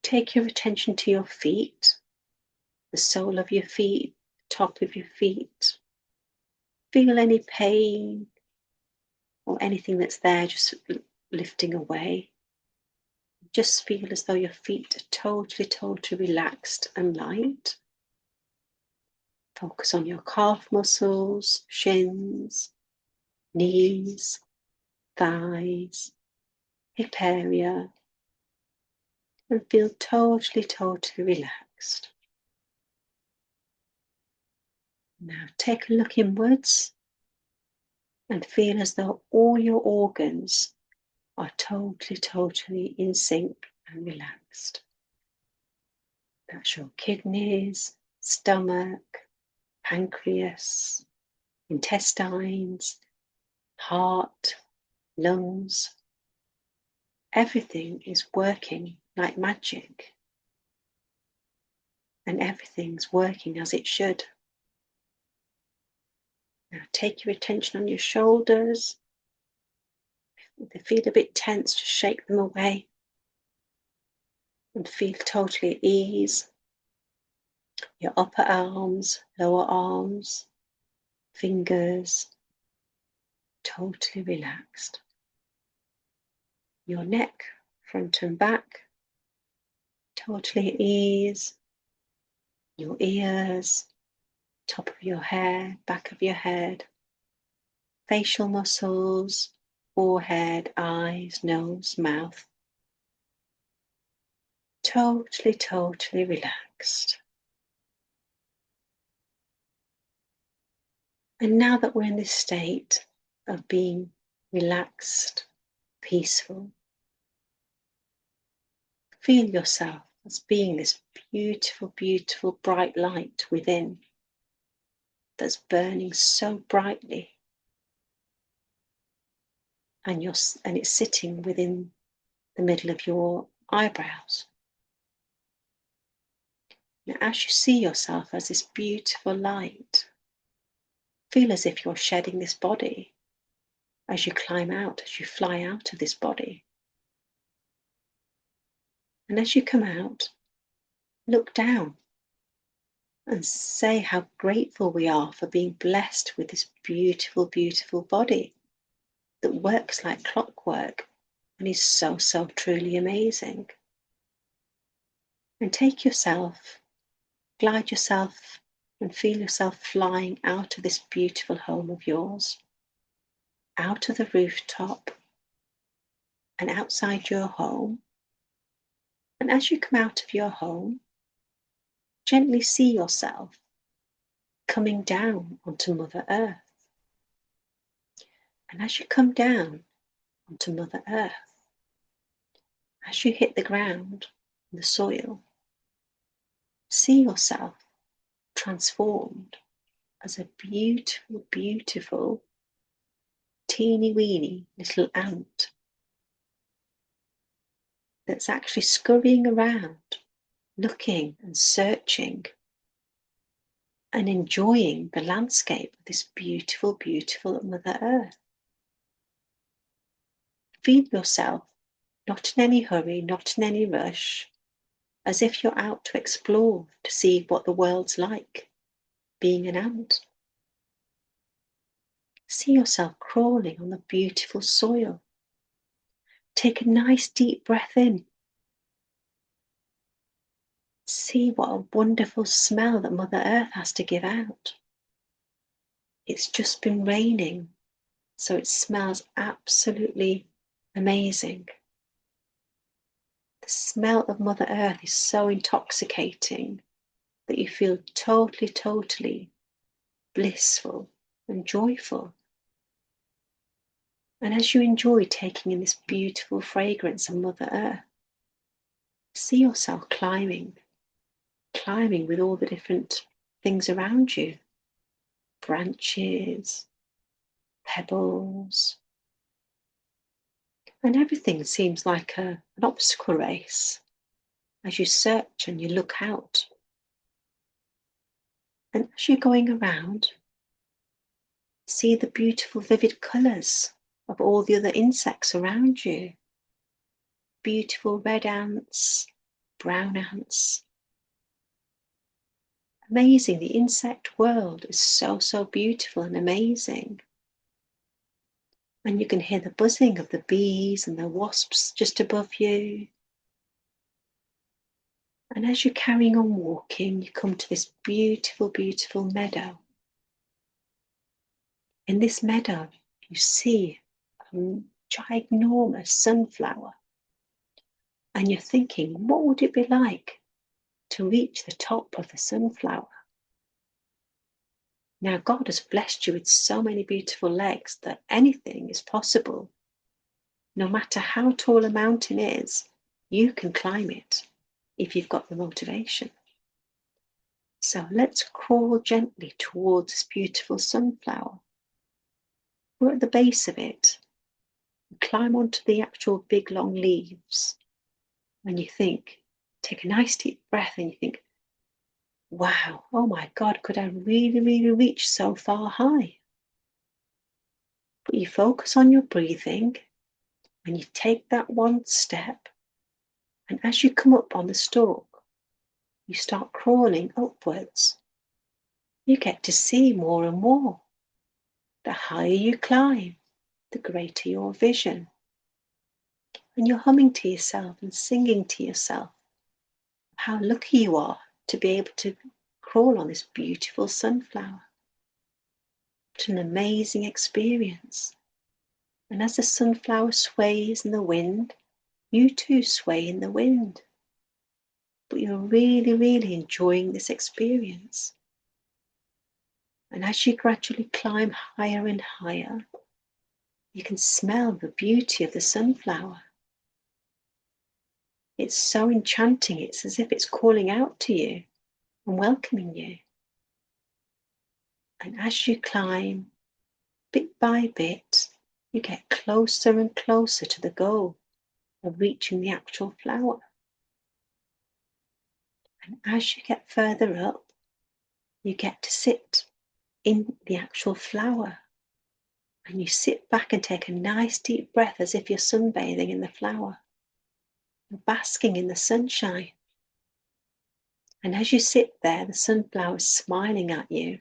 Take your attention to your feet, the sole of your feet, the top of your feet. Feel any pain or anything that's there just lifting away. Just feel as though your feet are totally relaxed and light. Focus on your calf muscles, shins, knees, thighs, hip area, and feel totally relaxed. Now take a look inwards and feel as though all your organs are totally in sync and relaxed. That's your kidneys, stomach, pancreas, intestines, heart, lungs. Everything is working like magic, and everything's working as it should. Now take your attention on your shoulders. If they feel a bit tense, just shake them away and feel totally at ease. Your upper arms, lower arms, fingers, totally relaxed. Your neck, front and back, totally at ease. Your ears, top of your hair, back of your head, facial muscles, forehead, eyes, nose, mouth. Totally relaxed. And now that we're in this state of being relaxed, peaceful, feel yourself as being this beautiful bright light within that's burning so brightly, and it's sitting within the middle of your eyebrows. Now, as you see yourself as this beautiful light, feel as if you're shedding this body as you climb out, as you fly out of this body. And as you come out, look down and say how grateful we are for being blessed with this beautiful body that works like clockwork and is so truly amazing. And take yourself, glide yourself, and feel yourself flying out of this beautiful home of yours, out of the rooftop and outside your home. And as you come out of your home, gently see yourself coming down onto Mother Earth. And as you come down onto Mother Earth, as you hit the ground, the soil, see yourself transformed as a beautiful, teeny weeny little ant that's actually scurrying around, looking and searching and enjoying the landscape of this beautiful Mother Earth. Feel yourself not in any hurry, not in any rush, as if you're out to explore, to see what the world's like, being an ant. See yourself crawling on the beautiful soil. Take a nice deep breath in. See what a wonderful smell that Mother Earth has to give out. It's just been raining, so it smells absolutely amazing. The smell of Mother Earth is so intoxicating that you feel totally blissful and joyful. And as you enjoy taking in this beautiful fragrance of Mother Earth, see yourself climbing with all the different things around you. Branches, pebbles, and everything seems like an obstacle race as you search and you look out. And as you're going around, See the beautiful vivid colours of all the other insects around you. Beautiful red ants, brown ants. Amazing, the insect world is so beautiful and amazing. And you can hear the buzzing of the bees and the wasps just above you. And as you're carrying on walking, you come to this beautiful meadow. In this meadow, you see a ginormous sunflower. And you're thinking, what would it be like to reach the top of the sunflower? Now, God has blessed you with so many beautiful legs that anything is possible. No matter how tall a mountain is, you can climb it if you've got the motivation. So let's crawl gently towards this beautiful sunflower. We're at the base of it. Climb onto the actual big long leaves. And you think, take a nice deep breath and you think, wow, oh my God, could I really reach so far high? But you focus on your breathing and you take that one step. And as you come up on the stalk, you start crawling upwards. You get to see more and more. The higher you climb, the greater your vision. And you're humming to yourself and singing to yourself how lucky you are to be able to crawl on this beautiful sunflower. What an amazing experience. And as the sunflower sways in the wind, you too sway in the wind. But you're really enjoying this experience. And as you gradually climb higher and higher, you can smell the beauty of the sunflower. It's so enchanting, it's as if it's calling out to you and welcoming you. And as you climb, bit by bit, you get closer and closer to the goal of reaching the actual flower. And as you get further up, you get to sit in the actual flower. And you sit back and take a nice deep breath as if you're sunbathing in the flower. You're basking in the sunshine. And as you sit there, the sunflower is smiling at you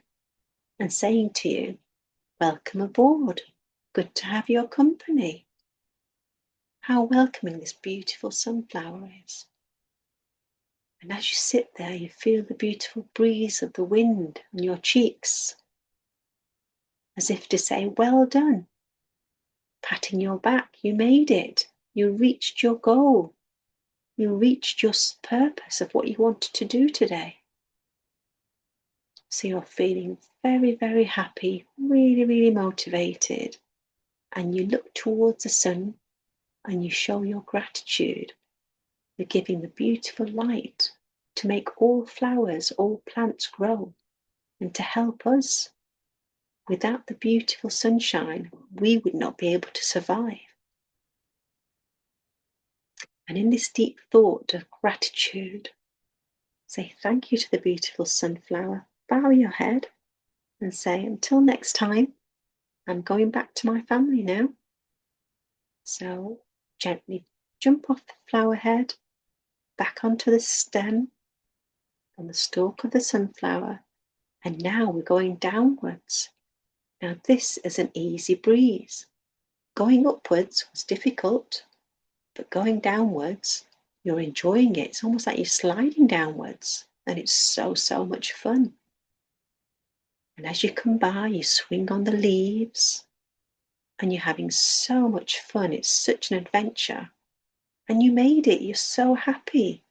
and saying to you, welcome aboard. Good to have your company. How welcoming this beautiful sunflower is. And as you sit there, you feel the beautiful breeze of the wind on your cheeks, as if to say, well done. Patting your back, you made it. You reached your goal. You reached your purpose of what you wanted to do today. So you're feeling very happy, really motivated. And you look towards the sun and you show your gratitude for giving the beautiful light to make all flowers, all plants grow and to help us. Without the beautiful sunshine, we would not be able to survive. And in this deep thought of gratitude, say thank you to the beautiful sunflower, bow your head and say, until next time, I'm going back to my family now. So gently jump off the flower head, back onto the stem on the stalk of the sunflower, and now we're going downwards. Now this is an easy breeze. Going upwards was difficult, but going downwards, you're enjoying it. It's almost like you're sliding downwards, and it's so much fun. And as you come by, you swing on the leaves, and you're having so much fun. It's such an adventure. And you made it. You're so happy.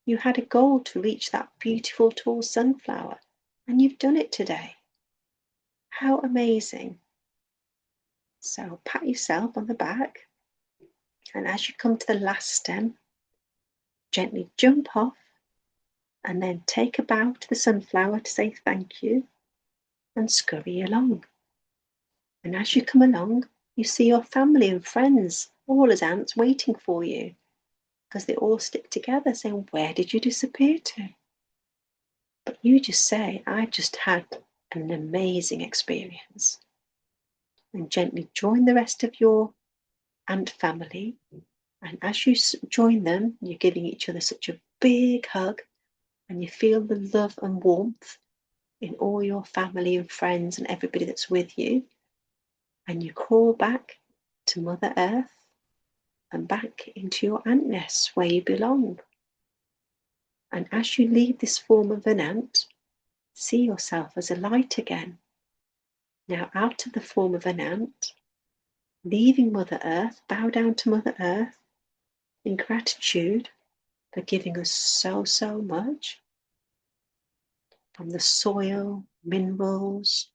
You had a goal to reach that beautiful tall sunflower, and you've done it today. How amazing. So pat yourself on the back, and as you come to the last stem, gently jump off and then take a bow to the sunflower to say thank you and scurry along. And as you come along, you see your family and friends, all as ants, waiting for you because they all stick together saying, where did you disappear to? But you just say, I just had an amazing experience. and gently join the rest of your ant family. And as you join them, you're giving each other such a big hug, and you feel the love and warmth in all your family and friends and everybody that's with you. And you crawl back to Mother Earth and back into your ant nest where you belong. And as you leave this form of an ant, see yourself as a light again. Now out of the form of an ant, leaving Mother Earth, bow down to Mother Earth in gratitude for giving us so, so much. From the soil, minerals,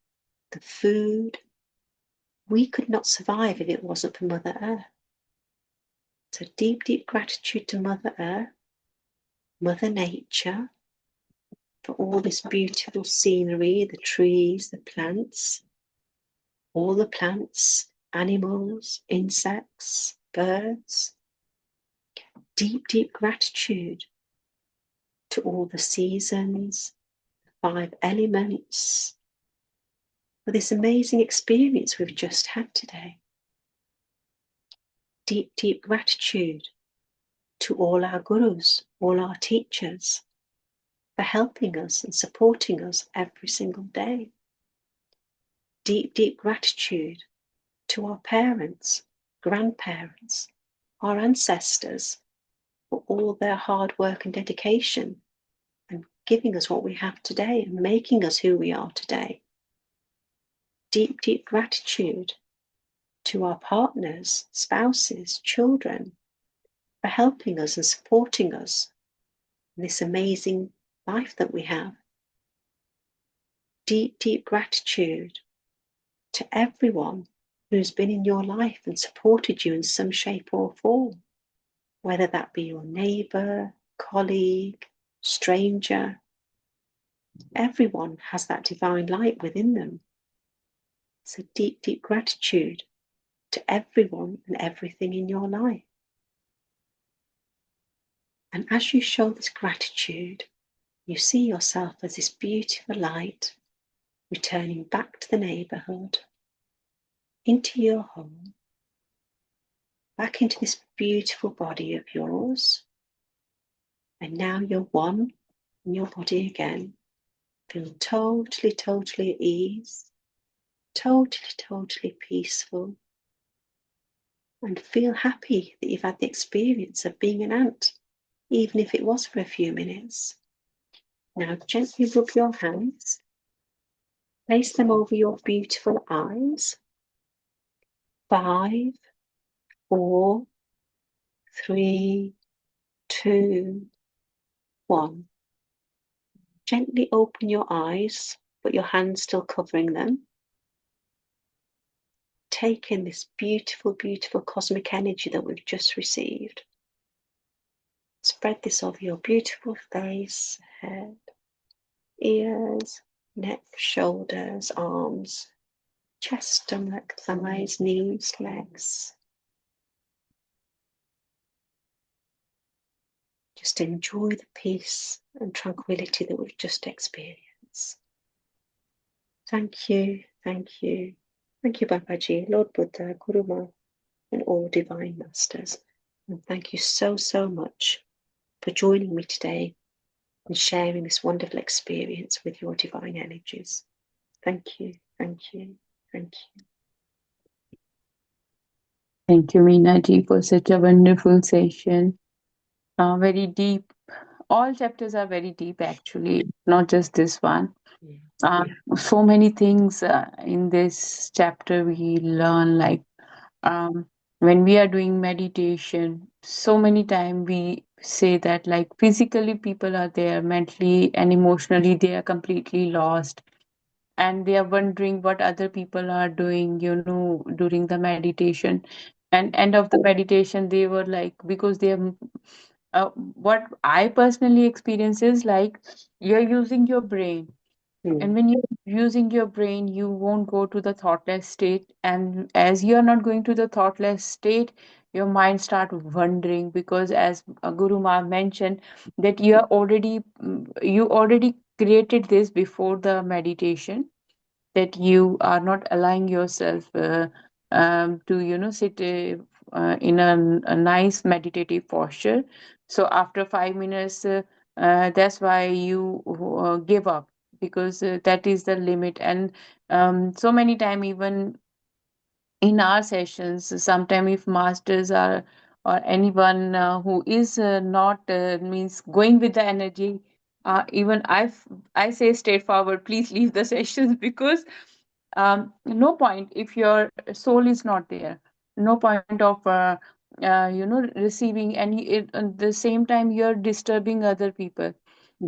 the food. We could not survive if it wasn't for Mother Earth. So deep, deep gratitude to Mother Earth, Mother Nature, for all this beautiful scenery, the trees, the plants, all the plants, animals, insects, birds. Deep, deep gratitude to all the seasons, the 5 elements, for this amazing experience we've just had today. Deep, deep gratitude to all our gurus, all our teachers, for helping us and supporting us every single day. Deep, deep gratitude to our parents, grandparents, our ancestors, for all their hard work and dedication and giving us what we have today and making us who we are today. Deep, deep gratitude to our partners, spouses, children, for helping us and supporting us in this amazing life that we have. Deep, deep gratitude to everyone who's been in your life and supported you in some shape or form, whether that be your neighbour, colleague, stranger. Everyone has that divine light within them. So deep, deep gratitude to everyone and everything in your life. And as you show this gratitude, you see yourself as this beautiful light returning back to the neighbourhood, into your home, back into this beautiful body of yours. And now you're one in your body again, feeling totally, totally at ease, totally, totally peaceful, and feel happy that you've had the experience of being an ant, even if it was for a few minutes. Now gently rub your hands, place them over your beautiful eyes. 5, 4, 3, 2, 1. Gently open your eyes, but your hands still covering them. Take in this beautiful, beautiful cosmic energy that we've just received. Spread this over your beautiful face, head, ears, neck, shoulders, arms, chest, stomach, thighs, knees, legs. Just enjoy the peace and tranquility that we've just experienced. Thank you, thank you. Thank you, Babaji, Lord Buddha, Guru Ma, and all divine masters. And thank you so, so much for joining me today and sharing this wonderful experience with your divine energies. Thank you, thank you, thank you. Thank you, Meena ji, for such a wonderful session. Very deep. All chapters are very deep, actually, not just this one. So many things in this chapter we learn, like when we are doing meditation, so many times we say that like physically people are there, mentally and emotionally they are completely lost, and they are wondering what other people are doing, during the meditation. And end of the meditation they were like, because they are what I personally experience is like you're using your brain, and when you're using your brain you won't go to the thoughtless state, and as you're not going to the thoughtless state, your mind start wandering, because as Guru Ma mentioned that you already created this before the meditation, that you are not allowing yourself to, sit in a nice meditative posture. So after 5 minutes, that's why you give up, because that is the limit. And so many time, even in our sessions, sometimes if masters are, or anyone who is not means going with the energy, even I say straightforward, please leave the sessions, because no point if your soul is not there, no point of receiving any, at the same time you're disturbing other people.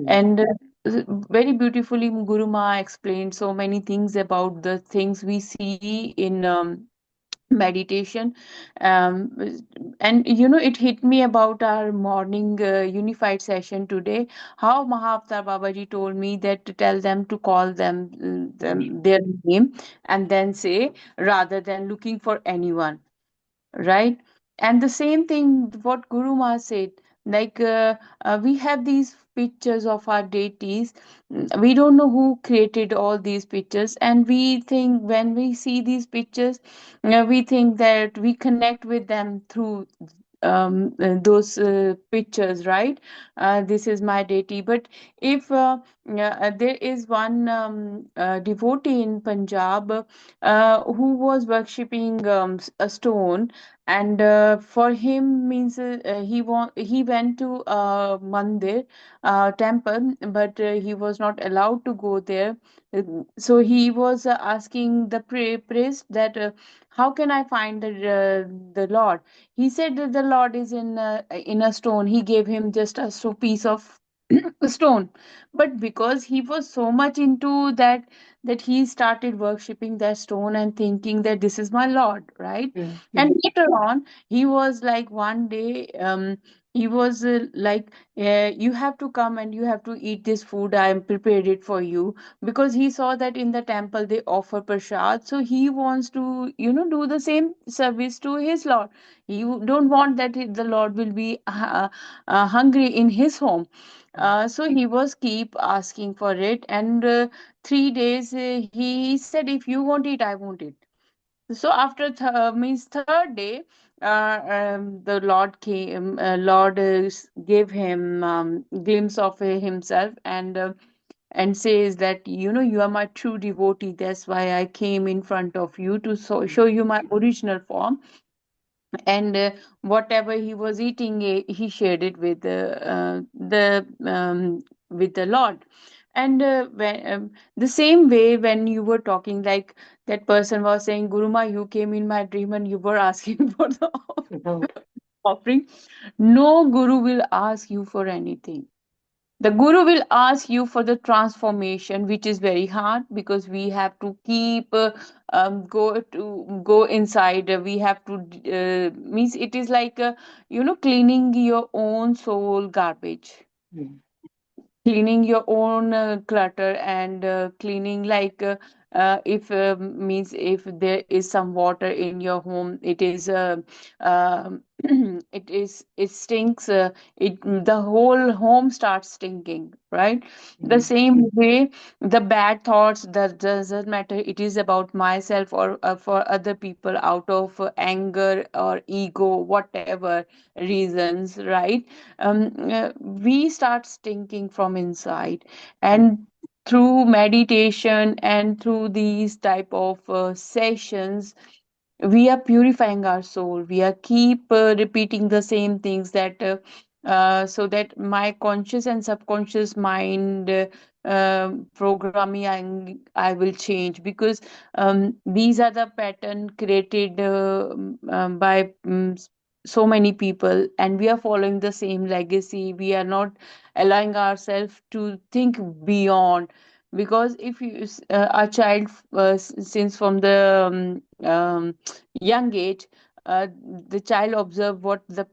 And very beautifully Guru Ma explained so many things about the things we see in meditation. um, and it hit me about our morning unified session today, how Mahavtar Babaji told me that to tell them to call them their name, and then say, rather than looking for anyone, right? And the same thing what Guru Ma said, like we have these pictures of our deities. We don't know who created all these pictures, and we think when we see these pictures, we think that we connect with them through those pictures, right? This is my deity. But if there is one devotee in Punjab who was worshipping a stone, and for him means he went to a mandir, temple, but he was not allowed to go there. So he was asking the priest that how can I find the Lord? He said that the Lord is in a stone. He gave him just a piece of stone. But because he was so much into that, that he started worshipping that stone and thinking that this is my Lord, right? And later on, he was like, one day, he was like, you have to come and you have to eat this food. I am prepared it for you, because he saw that in the temple they offer prasad. So he wants to, do the same service to his Lord. He don't want that the Lord will be hungry in his home. So he was keep asking for it, and 3 days he said, if you want it, I want it. So after means third day, the Lord came. Lord gave him glimpse of himself, and says that, you are my true devotee. That's why I came in front of you to show you my original form. And whatever he was eating, he shared it with the Lord. And the same way, when you were talking, like that person was saying, Guruma, you came in my dream and you were asking for the offering. No guru will ask you for anything. The guru will ask you for the transformation, which is very hard, because we have to keep go inside. We have to means it is like cleaning your own soul garbage, cleaning your own clutter, and cleaning, like if means if there is some water in your home, it is it stinks, it the whole home starts stinking, right? The same way, the bad thoughts, that doesn't matter, it is about myself or for other people, out of anger or ego, whatever reasons, right? We start stinking from inside. And through meditation and through these type of sessions, we are purifying our soul. We are keep repeating the same things, that so that my conscious and subconscious mind programming, I will change, because these are the pattern created by so many people, and we are following the same legacy. We are not allowing ourselves to think beyond, because if a child since from the young age, the child observe what the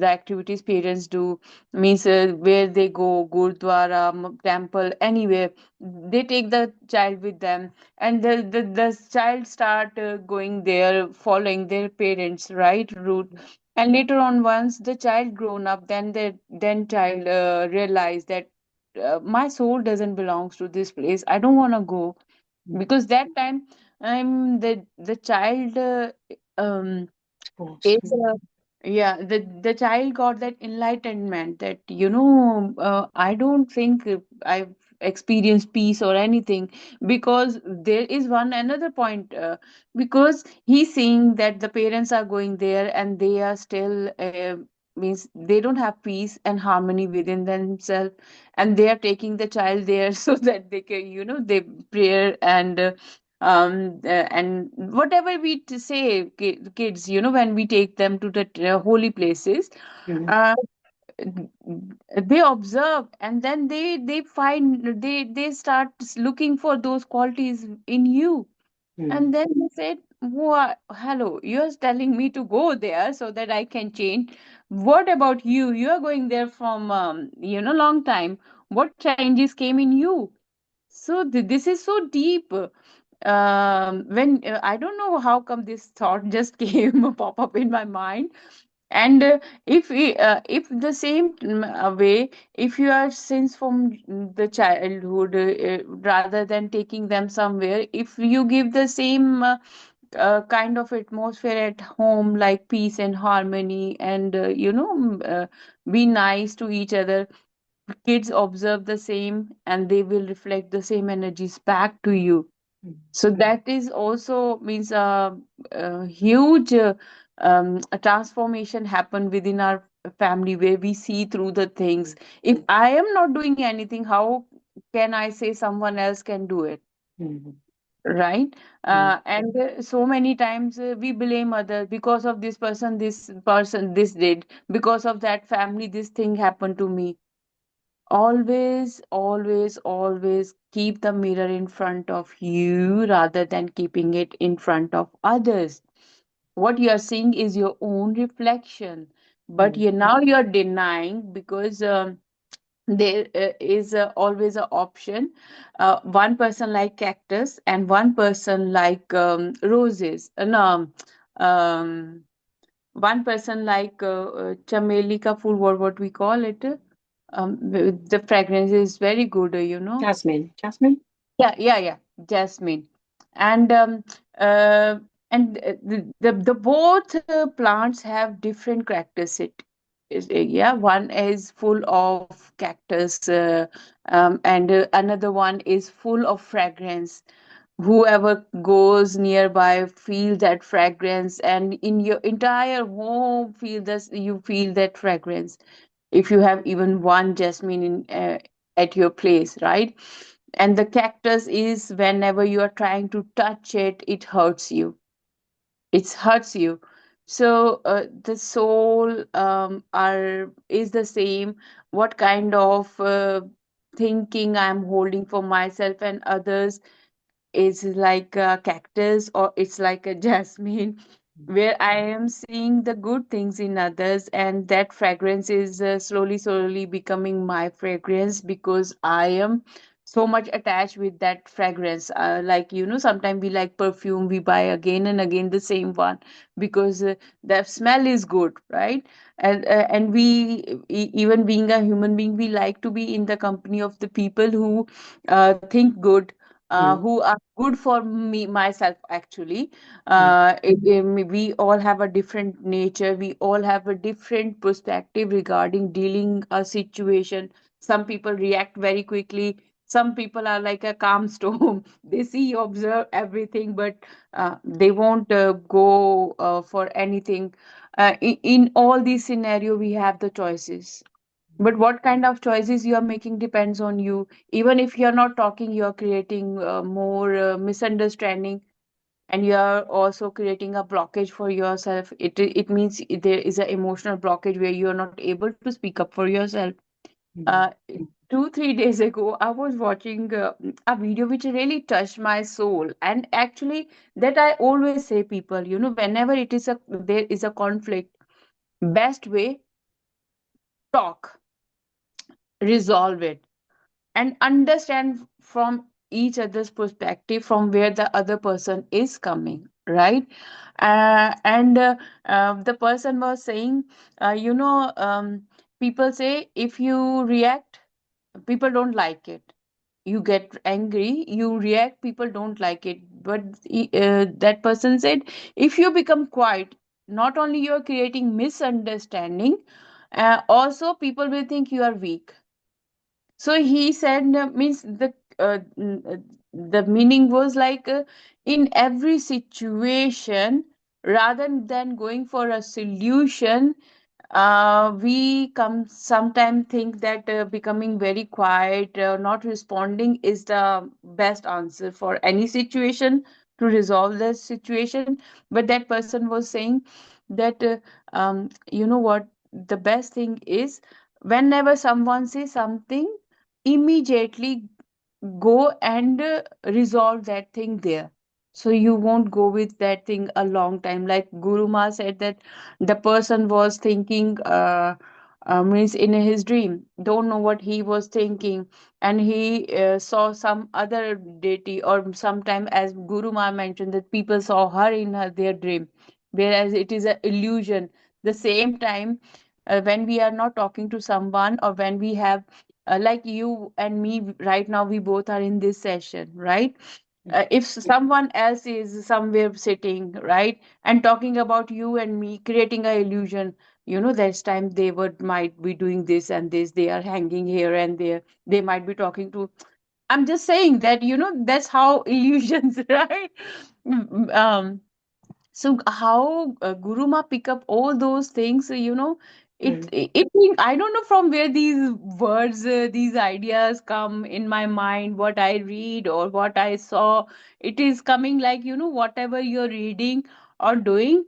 activities parents do, means where they go, gurdwara, temple, anywhere, they take the child with them, and the child start going there, following their parents, right, route. And later on, once the child grown up, then child realize that my soul doesn't belongs to this place, I don't want to go. because that time the child um Sports. is yeah, the child got that enlightenment that, I don't think I've experienced peace or anything, because there is one another point, because he's seeing that the parents are going there and they are still means they don't have peace and harmony within themselves, and they are taking the child there so that they can, they prayer and whatever we say, kids, when we take them to the holy places, Mm, uh, they observe, and then they find, they start looking for those qualities in you, mm, and then they said, what, hello, you're telling me to go there so that I can change. What about you? You're going there from long time. What changes came in you? So this is so deep. When I don't know how come this thought just came pop up in my mind. And if the same way, if you are since from the childhood, rather than taking them somewhere, if you give the same kind of atmosphere at home, like peace and harmony, and be nice to each other, kids observe the same and they will reflect the same energies back to you. mm, So that is also means a huge a transformation happen within our family, where we see through the things. If I am not doing anything, how can I say someone else can do it? mm, Right? mm, And so many times we blame others, because of this person this did, because of that family this thing happened to me. Always, always, always keep the mirror in front of you rather than keeping it in front of others. What you are seeing is your own reflection, but mm, you're denying, because there is always an option. One person like cactus and one person like roses. No, um, one person like chameli ka fool, what we call it. The fragrance is very good, Jasmine. Jasmine? yeah, jasmine. And the both plants have different characteristics. Yeah, one is full of cactus, and another one is full of fragrance. Whoever goes nearby feel that fragrance, and in your entire home you feel that fragrance, if you have even one jasmine at your place, right? And the cactus is, whenever you are trying to touch it, it hurts you. It hurts you. So the soul are is the same. What kind of thinking I'm holding for myself and others is like a cactus, or it's like a jasmine, where I am seeing the good things in others, and that fragrance is slowly becoming my fragrance, because I am so much attached with that fragrance. Like, sometimes we like perfume, we buy again and again the same one, because the smell is good, right? And we, even being a human being, we like to be in the company of the people who think good, Mm, who are good for me myself, actually. mm, We all have a different nature, we all have a different perspective regarding dealing a situation. Some people react very quickly, some people are like a calm storm. They see, observe everything, but they won't go for anything. In all these scenario, we have the choices, but what kind of choices you are making depends on you. Even if you're not talking, you're creating more misunderstanding, and you are also creating a blockage for yourself. It means there is an emotional blockage where you are not able to speak up for yourself. mm, uh, 2 3 days ago, I was watching a video which really touched my soul, and actually, that I always say, people, whenever there is a conflict, best way, talk, resolve it, and understand from each other's perspective, from where the other person is coming, right? And the person was saying, people say, if you react, people don't like it. you get angry, you react, people don't like it. But that person said, if you become quiet, not only you're creating misunderstanding, also people will think you are weak. So he said, means the meaning was like, in every situation, rather than going for a solution, we come sometimes think that becoming very quiet, not responding is the best answer for any situation to resolve the situation. But that person was saying that, you know what, the best thing is, whenever someone says something, immediately go and resolve that thing there, so you won't go with that thing a long time. Like Guru Ma said that the person was thinking, means in his dream, don't know what he was thinking, and he saw some other deity, or sometime, as Guru Ma mentioned, that people saw her in their dream, whereas it is an illusion. The same time, when we are not talking to someone, or when we have, like you and me right now, we both are in this session, right? If someone else is somewhere sitting, right, and talking about you and me, creating a illusion, this time they would might be doing this and this, they are hanging here and there, they might be talking to, I'm just saying that, that's how illusions, right? So how Guru Ma pick up all those things, I don't know from where these words, these ideas come in my mind, what I read or what I saw. It is coming like, whatever you're reading or doing,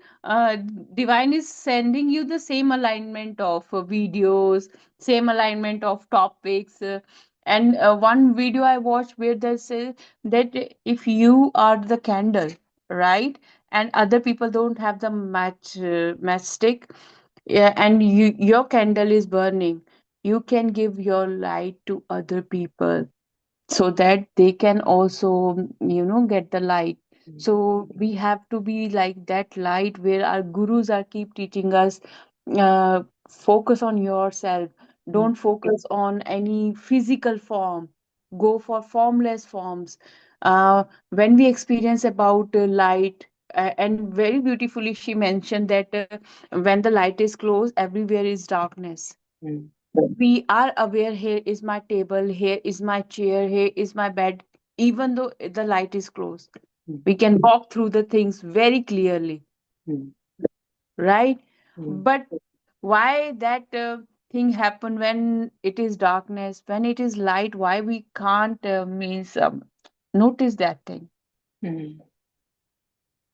divine is sending you the same alignment of videos, same alignment of topics. And one video I watched where they say that if you are the candle, right, and other people don't have the matchstick, yeah, and your candle is burning, you can give your light to other people, so that they can also, get the light. So we have to be like that light, where our gurus are keep teaching us, focus on yourself, don't focus on any physical form, go for formless forms. When we experience about light, and very beautifully she mentioned that, when the light is closed, everywhere is darkness. We are aware, here is my table, here is my chair, here is my bed, even though the light is closed, we can walk through the things very clearly, right? But why that thing happen when it is darkness, when it is light, why we can't means notice that thing?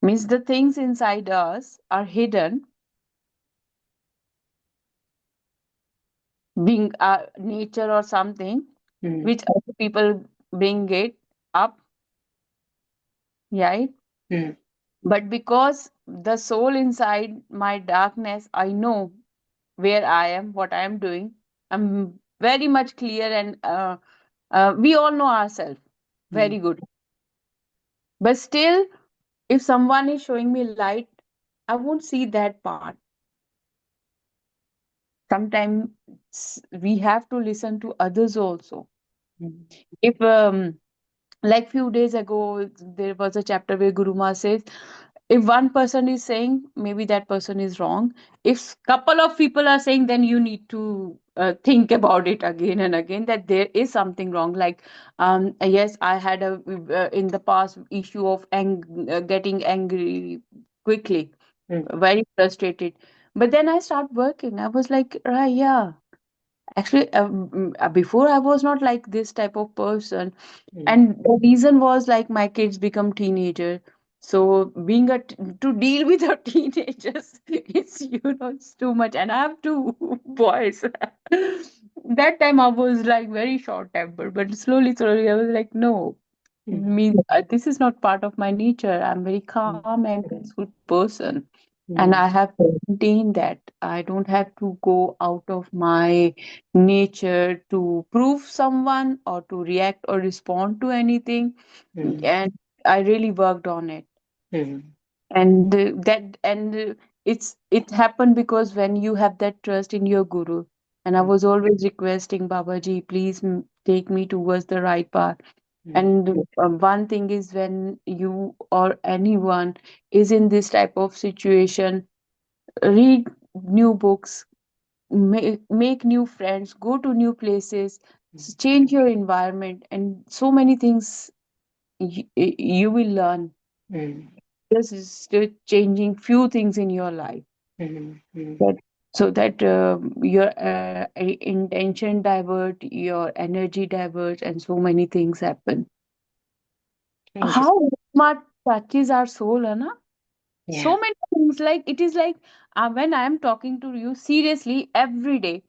Means the things inside us are hidden, being nature or something, which other people bring it up, right? But because the soul inside my darkness, I know where I am, what I am doing. I'm very much clear, and we all know ourselves very good. But still, if someone is showing me light, I won't see that part. Sometimes we have to listen to others also. If like few days ago, there was a chapter where Guru Ma says, if one person is saying, maybe that person is wrong. If couple of people are saying, then you need to think about it again and again, that there is something wrong. Like, yes, I had a in the past issue of getting angry quickly, very frustrated. But then I start working. I was like, right, yeah. Actually, before I was not like this type of person, and the reason was like my kids become teenager. So being to deal with a teenagers, it's it's too much, and I have two boys. That time I was like very short tempered, but slowly I was like, no, means this is not part of my nature. I'm very calm and peaceful person, and I have to maintain that. I don't have to go out of my nature to prove someone or to react or respond to anything. And I really worked on it. And it happened because when you have that trust in your guru, And I was always requesting Babaji, please take me towards the right path. And one thing is, when you or anyone is in this type of situation, read new books, make new friends, go to new places, change your environment, and so many things you will learn. Just changing few things in your life. That, so that your intention divert, your energy divert, and so many things happen. How smart touches our soul, Anna? So many things. Like, it is like, when I am talking to you seriously every day,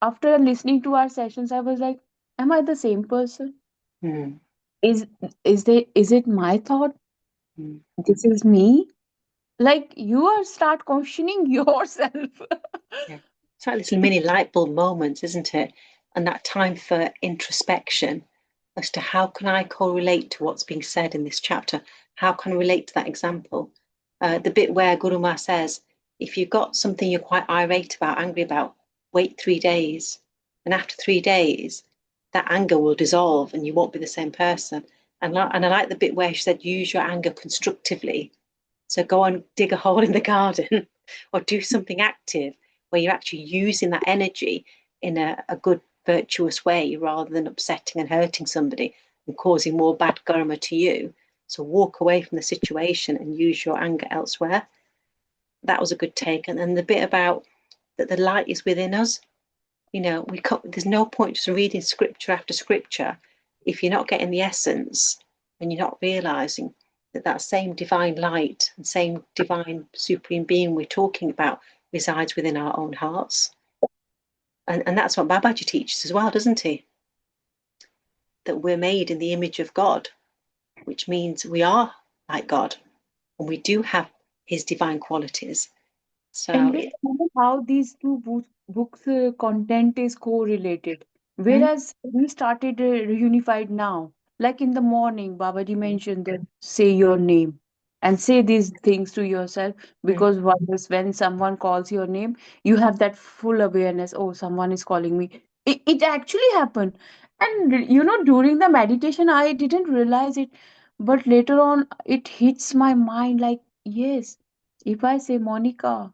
after listening to our sessions, I was like, am I the same person? Is is it my thought? This is me? Like, you are start questioning yourself. It's like little mini light bulb moments, isn't it? And that time for introspection as to how can I correlate to what's being said in this chapter? How can I relate to that example? The bit where Guru Ma says, if you've got something you're quite irate about, angry about, wait 3 days. And after 3 days, that anger will dissolve and you won't be the same person. And I like the bit where she said, use your anger constructively. So go and dig a hole in the garden or do something active where you're actually using that energy in a good, virtuous way rather than upsetting and hurting somebody and causing more bad karma to you. So walk away from the situation and use your anger elsewhere. That was a good take. And then the bit about that the light is within us. You know, there's no point just reading scripture after scripture if you're not getting the essence and you're not realizing that same divine light and same divine supreme being we're talking about resides within our own hearts. And that's what Babaji teaches as well, doesn't he? That we're made in the image of God, which means we are like God and we do have his divine qualities. So And look how these two books content is correlated. Whereas we started reunified now, like in the morning, Babaji mentioned that say your name and say these things to yourself, because once when someone calls your name, you have that full awareness. Oh, someone is calling me. It actually happened, and during the meditation, I didn't realize it, but later on, it hits my mind like, yes, if I say Monica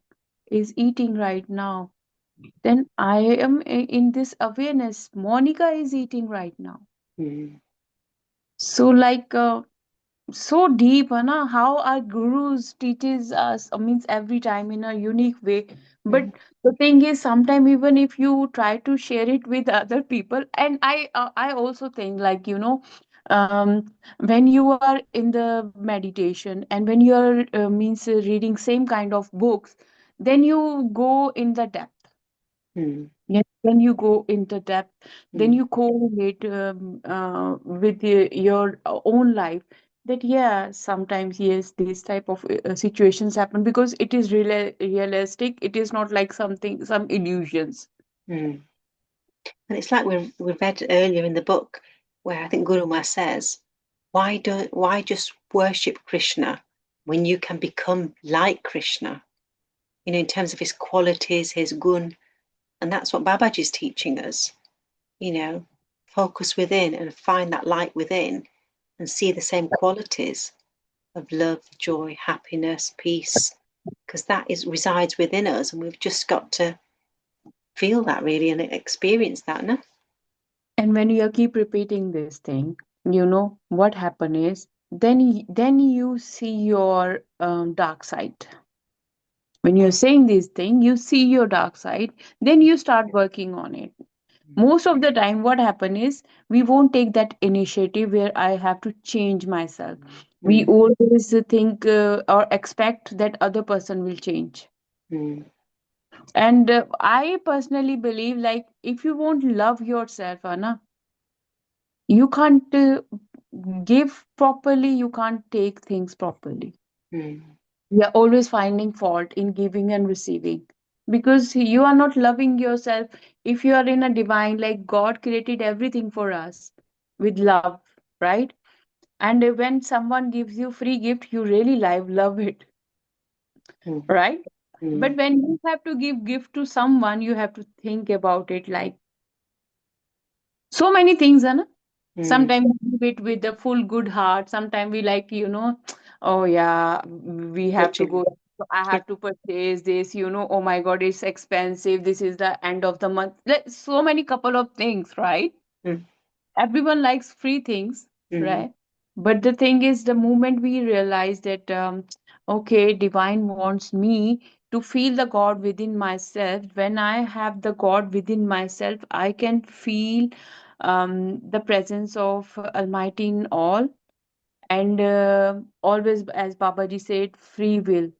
is eating right now, then I am in this awareness. Monica is eating right now. So, like, so deep, na, how our gurus teaches us, means every time in a unique way. But the thing is, sometimes even if you try to share it with other people, and I also think, like, when you are in the meditation and when you are means reading same kind of books, then you go in the depth. Yes, when you go into depth, then you correlate with your own life. That, yeah, sometimes, yes, these type of situations happen because it is realistic. It is not like something, some illusions. And it's like we read earlier in the book where I think Guru Ma says, why just worship Krishna when you can become like Krishna? In terms of his qualities, his gun. And that's what Babaji is teaching us. Focus within and find that light within and see the same qualities of love, joy, happiness, peace, because that resides within us, and we've just got to feel that really and experience that, no? And when you keep repeating this thing, what happen is, then you see your dark side. When you're saying this thing, you see your dark side, then you start working on it. Most of the time, what happen is, we won't take that initiative where I have to change myself. We always think or expect that other person will change. And I personally believe, like, if you won't love yourself, Anna, you can't give properly, you can't take things properly. You're always finding fault in giving and receiving because you are not loving yourself. If you are in a divine, like, God created everything for us with love, right? And when someone gives you free gift, you really love it, right? But when you have to give gift to someone, you have to think about it like so many things, Anna. Sometimes we give it with a full good heart. Sometimes we like, oh yeah, we have to go. So I have to purchase this, oh my God, it's expensive. This is the end of the month. Like, so many couple of things, right? Mm. Everyone likes free things, right? But the thing is, the moment we realize that, okay, divine wants me to feel the God within myself. When I have the God within myself, I can feel the presence of Almighty in all. And always, as Babaji said, free will.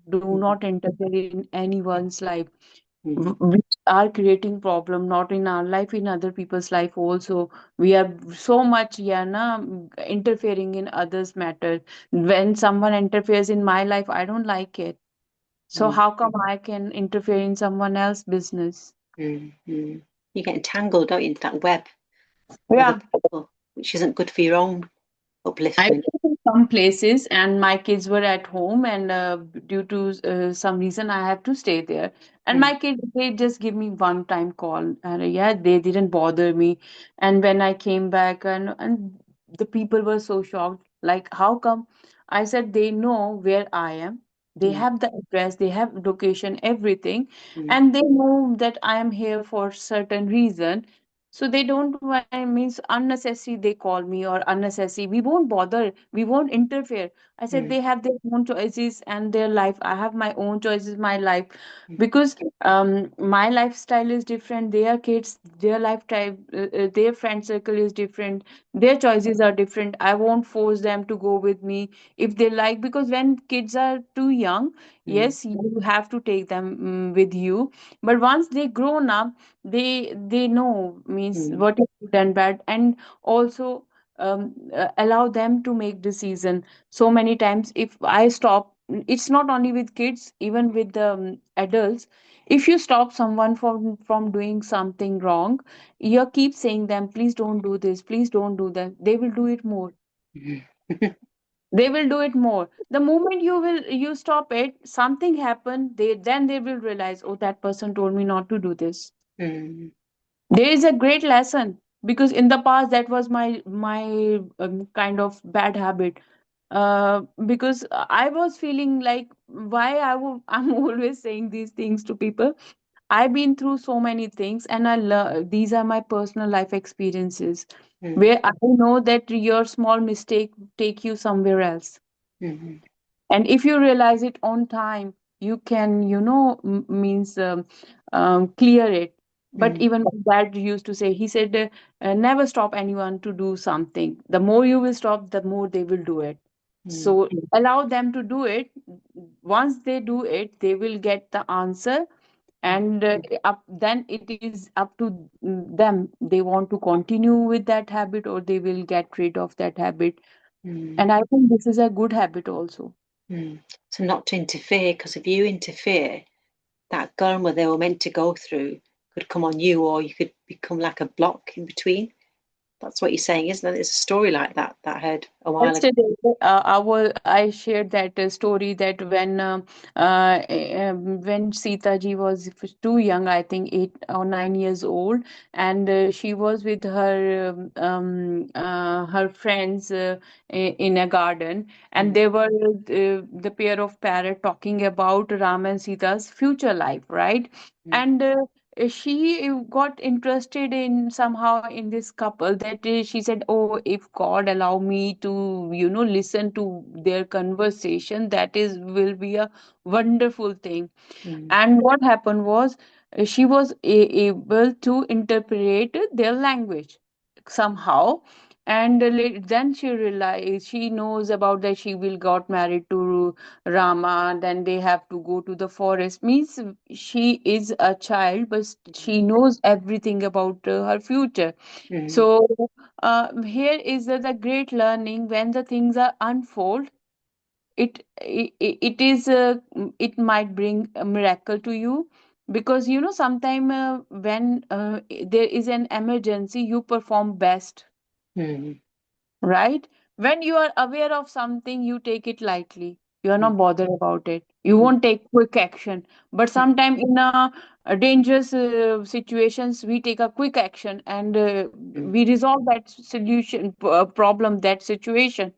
Do not interfere in anyone's life which are creating problem not in our life, in other people's life also. We are so much, yeah, interfering in others matter. When someone interferes in my life, I don't like it. So how come I can interfere in someone else's business? You get entangled, don't you, into that web of other Yeah. people, which isn't good for your own I upliftment. went to some places and my kids were at home, and due to some reason, I have to stay there. And my kids, they just give me one time call, and yeah, they didn't bother me. And when I came back, and the people were so shocked, like, how come? I said they know where I am. They have the address, they have location, everything, and they know that I am here for certain reason. So they don't want, means unnecessary they call me or unnecessary. We won't bother. We won't interfere. I said they have their own choices and their life. I have my own choices, my life. Because my lifestyle is different. Their kids, their lifestyle, their friend circle is different. Their choices are different. I won't force them to go with me if they like. Because when kids are too young, yes, you have to take them with you. But once they grown up, they know means what is good and bad, and also allow them to make decision. So many times if I stop, it's not only with kids, even with the adults. If you stop someone from doing something wrong, you keep saying them, please don't do this, please don't do that, they will do it more. They will do it more. The moment you stop it, something happen, they will realize, oh, that person told me not to do this. There is a great lesson, because in the past that was my kind of bad habit. Because I was feeling like, why I'm always saying these things to people. I've been through so many things, and these are my personal life experiences, where I know that your small mistake take you somewhere else. And if you realize it on time, you can, means clear it. But even my dad used to say, he said, never stop anyone to do something. The more you will stop, the more they will do it. So allow them to do it. Once they do it, they will get the answer. And then it is up to them. They want to continue with that habit, or they will get rid of that habit. And I think this is a good habit also. So not to interfere, because if you interfere, that karma they were meant to go through could come on you, or you could become like a block in between. That's what you're saying, isn't it? It's a story like that that I heard a while ago. Yesterday, I shared that story that when Sita ji was too young, I think 8 or 9 years old, and she was with her friends in a garden, and they were the pair of parrot talking about Ram and Sita's future life, right? And she got interested in somehow in this couple, that she said, oh, if God allow me to listen to their conversation, that is will be a wonderful thing. And what happened was, she was able to interpret their language somehow. And then she realized, she knows about that she will got married to Rama, then they have to go to the forest. Means she is a child, but she knows everything about her future. So here is the great learning. When the things are unfold, it is it might bring a miracle to you, because sometime when there is an emergency, you perform best, right? When you are aware of something, you take it lightly, you are not bothered about it, You won't take quick action, but sometimes in a dangerous situations we take a quick action, and we resolve that solution problem, that situation.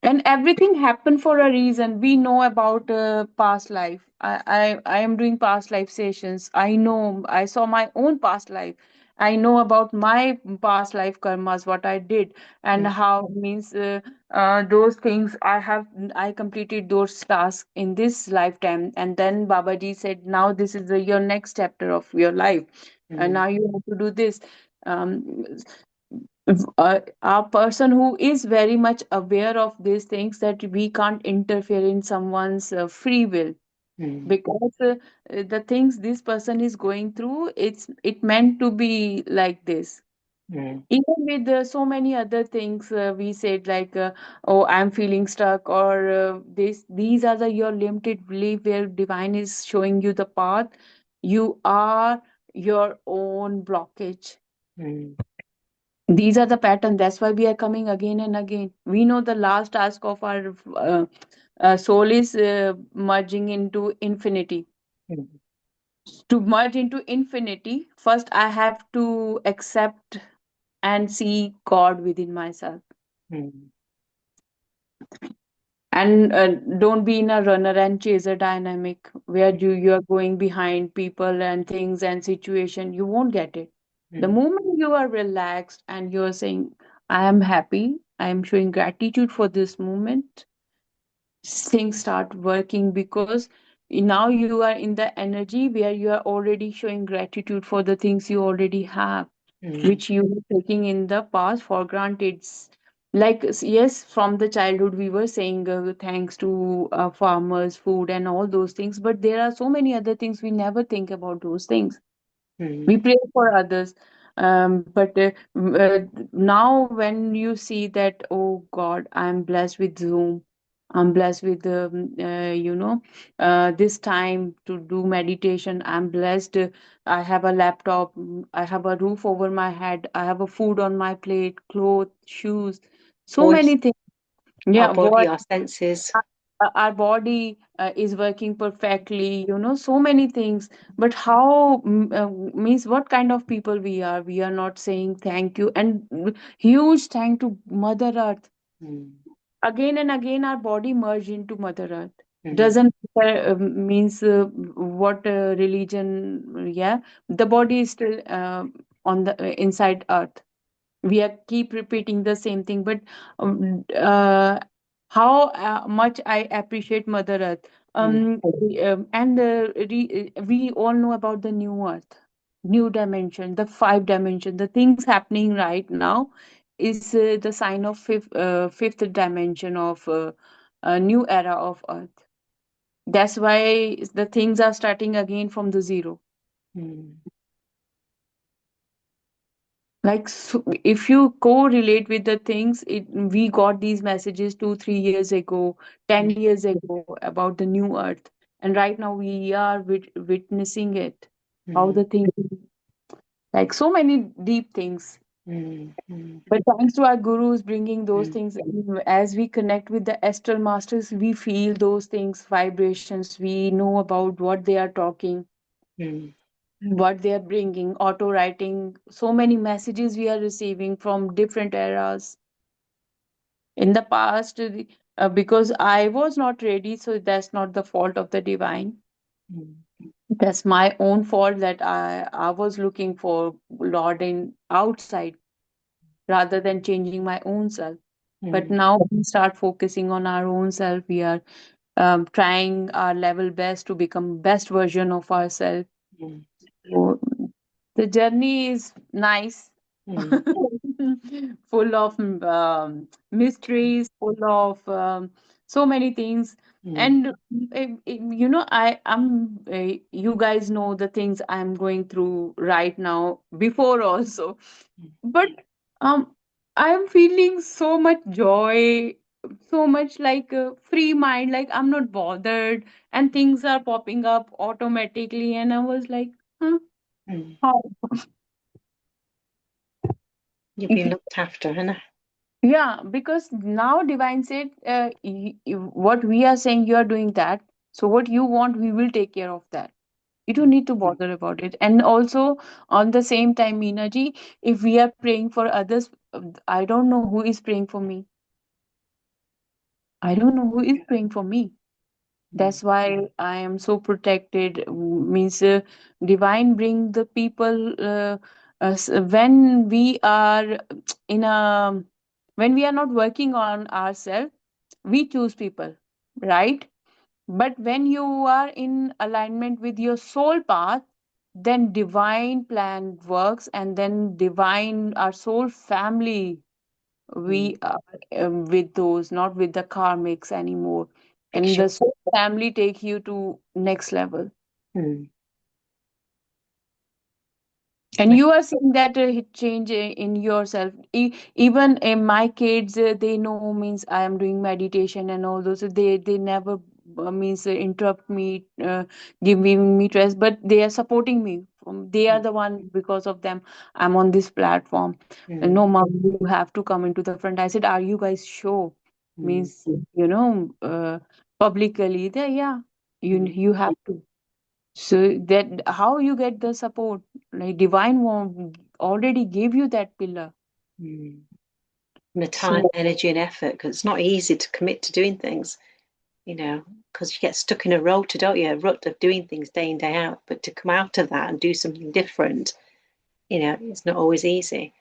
And everything happened for a reason. We know about past life. I am doing past life sessions. I know, I saw my own past life. I know about my past life karmas, what I did, and how means those things I completed those tasks in this lifetime. And then Babaji said, now this is your next chapter of your life, and now you have to do this. Um, a person who is very much aware of these things, that we can't interfere in someone's free will, because the things this person is going through, it meant to be like this. Even with so many other things, we said like, oh, I'm feeling stuck, or these are the your limited belief, where divine is showing you the path. You are your own blockage. These are the pattern. That's why we are coming again and again. We know the last task of our soul is merging into infinity. To merge into infinity, first I have to accept and see God within myself. And don't be in a runner and chaser dynamic where you are going behind people and things and situation. You won't get it. The moment you are relaxed and you are saying, I am happy, I am showing gratitude for this moment, things start working, because now you are in the energy where you are already showing gratitude for the things you already have, which you were taking in the past for granted. Like, yes, from the childhood we were saying thanks to farmers, food, and all those things, but there are so many other things we never think about those things. We pray for others, but now when you see that, oh God, I'm blessed with Zoom, I'm blessed with this time to do meditation, I'm blessed, I have a laptop, I have a roof over my head, I have a food on my plate, clothes, shoes, so Voice, many things. our Yeah, body, what our senses. our body is working perfectly, so many things. But how means what kind of people we are not saying thank you, and huge thank to Mother Earth. Again and again our body merge into Mother Earth. Doesn't means what religion, yeah, the body is still on the inside Earth. We are keep repeating the same thing, but how much I appreciate Mother Earth. And we all know about the new Earth, new dimension, the five dimension, the things happening right now is the sign of fifth dimension of a new era of Earth. That's why the things are starting again from the zero. Like, so if you correlate with the things, we got these messages 2 3 years ago, 10 years ago, about the new earth, and right now we are witnessing it, how the things, like so many deep things. But thanks to our gurus bringing those things in, as we connect with the astral masters, we feel those things, vibrations, we know about what they are talking, what they are bringing, auto writing, so many messages we are receiving from different eras. In the past, because I was not ready, so that's not the fault of the divine. That's my own fault, that I was looking for Lord in outside rather than changing my own self. But now we start focusing on our own self. We are trying our level best to become best version of ourselves. So the journey is nice, full of mysteries, full of so many things. And you guys know the things I'm going through right now before also. But um, I'm feeling so much joy, so much like a free mind, like I'm not bothered, and things are popping up automatically. And I was like, huh, how? You've been looked after, Hannah. Yeah, because now divine said, what we are saying, you are doing that. So what you want, we will take care of that. You don't need to bother about it. And also, on the same time, Meena ji, if we are praying for others, I don't know who is praying for me. I don't know who is praying for me. That's why I am so protected. Means divine bring the people when we are in a when we are not working on ourselves, we choose people, right? But when you are in alignment with your soul path, then divine plan works, and then divine our soul family, we are with those, not with the karmics anymore. And the soul family take you to next level. And you are seeing that change in yourself. Even my kids, they know means I am doing meditation and all those. So they never means interrupt me, giving me stress, but they are supporting me. They are the one, because of them I'm on this platform. No, mom, you have to come into the front. I said, are you guys sure? Means publicly. Yeah, you have to. So that how you get the support, like divine already gave you that pillar. And the time, energy, and effort, because it's not easy to commit to doing things, because you get stuck in a rut, don't you? A rut of doing things day in, day out. But to come out of that and do something different, it's not always easy.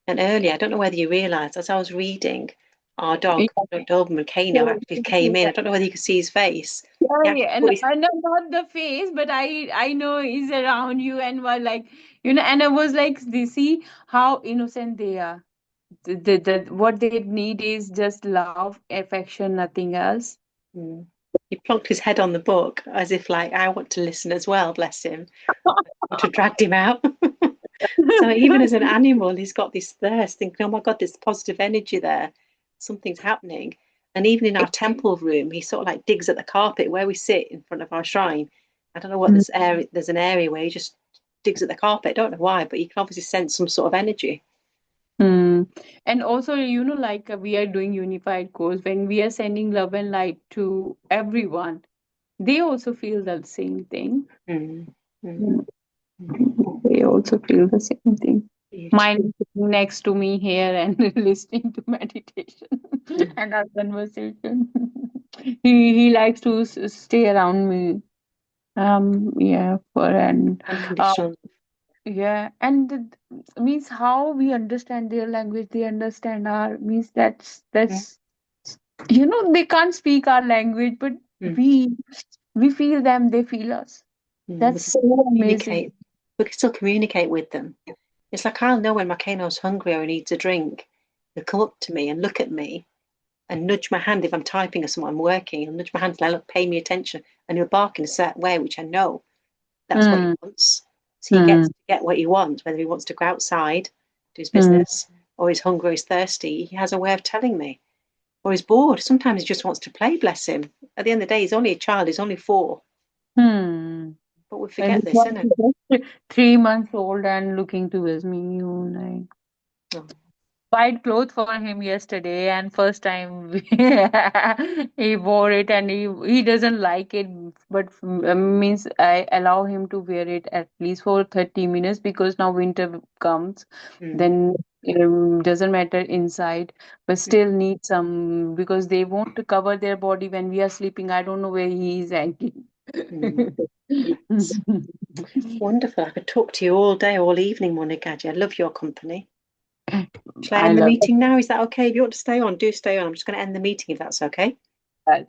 And earlier, I don't know whether you realised, as I was reading, our dog, Doberman Kano, actually came in. I don't know whether you could see his face. Yeah, and I know not the face, but I know he's around you and were like, and I was like, see how innocent they are. What they need is just love, affection, nothing else. He plonked his head on the book as if like, I want to listen as well, bless him. I to dragged him out. So even as an animal, he's got this thirst, thinking, oh my God, there's positive energy there. Something's happening. And even in our temple room, he sort of like digs at the carpet where we sit in front of our shrine. I don't know what this area, there's an area where he just digs at the carpet. I don't know why, but you can obviously sense some sort of energy. And also, like we are doing unified course, when we are sending love and light to everyone, they also feel the same thing. They also feel the same thing. Mine is sitting next to me here and listening to meditation and our conversation. He likes to stay around me. Yeah, for and Unconditional. yeah, and means how we understand their language, they understand our means that's they can't speak our language, but we feel them, they feel us. That's so amazing. We can still communicate with them. It's like I'll know when my Kano's hungry or he needs a drink. He'll come up to me and look at me and nudge my hand if I'm typing or something, I'm working. He'll nudge my hand and like, look, pay me attention. And he'll bark in a certain way, which I know that's what he wants. So he gets to get what he wants, whether he wants to go outside, do his business, or he's hungry, or he's thirsty. He has a way of telling me. Or he's bored. Sometimes he just wants to play, bless him. At the end of the day, he's only a child, he's only 4. But we forget this, isn't it? 3 months old and looking towards me, like white cloth for him yesterday, and first time he wore it, and he doesn't like it, but means I allow him to wear it at least for 30 minutes, because now winter comes, then doesn't matter inside, but still need some, because they want to cover their body when we are sleeping. I don't know where he is hanging. Wonderful. I could talk to you all day, all evening, Monikaji. I love your company. Shall I I end the love meeting now? Is that okay? If you want to stay on, do stay on. I'm just going to end the meeting if that's okay.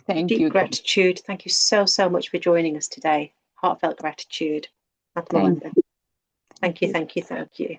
Thank Deep you. gratitude. Thank you so, so much for joining us today. Heartfelt gratitude. Thank Thank you, thank you, thank you.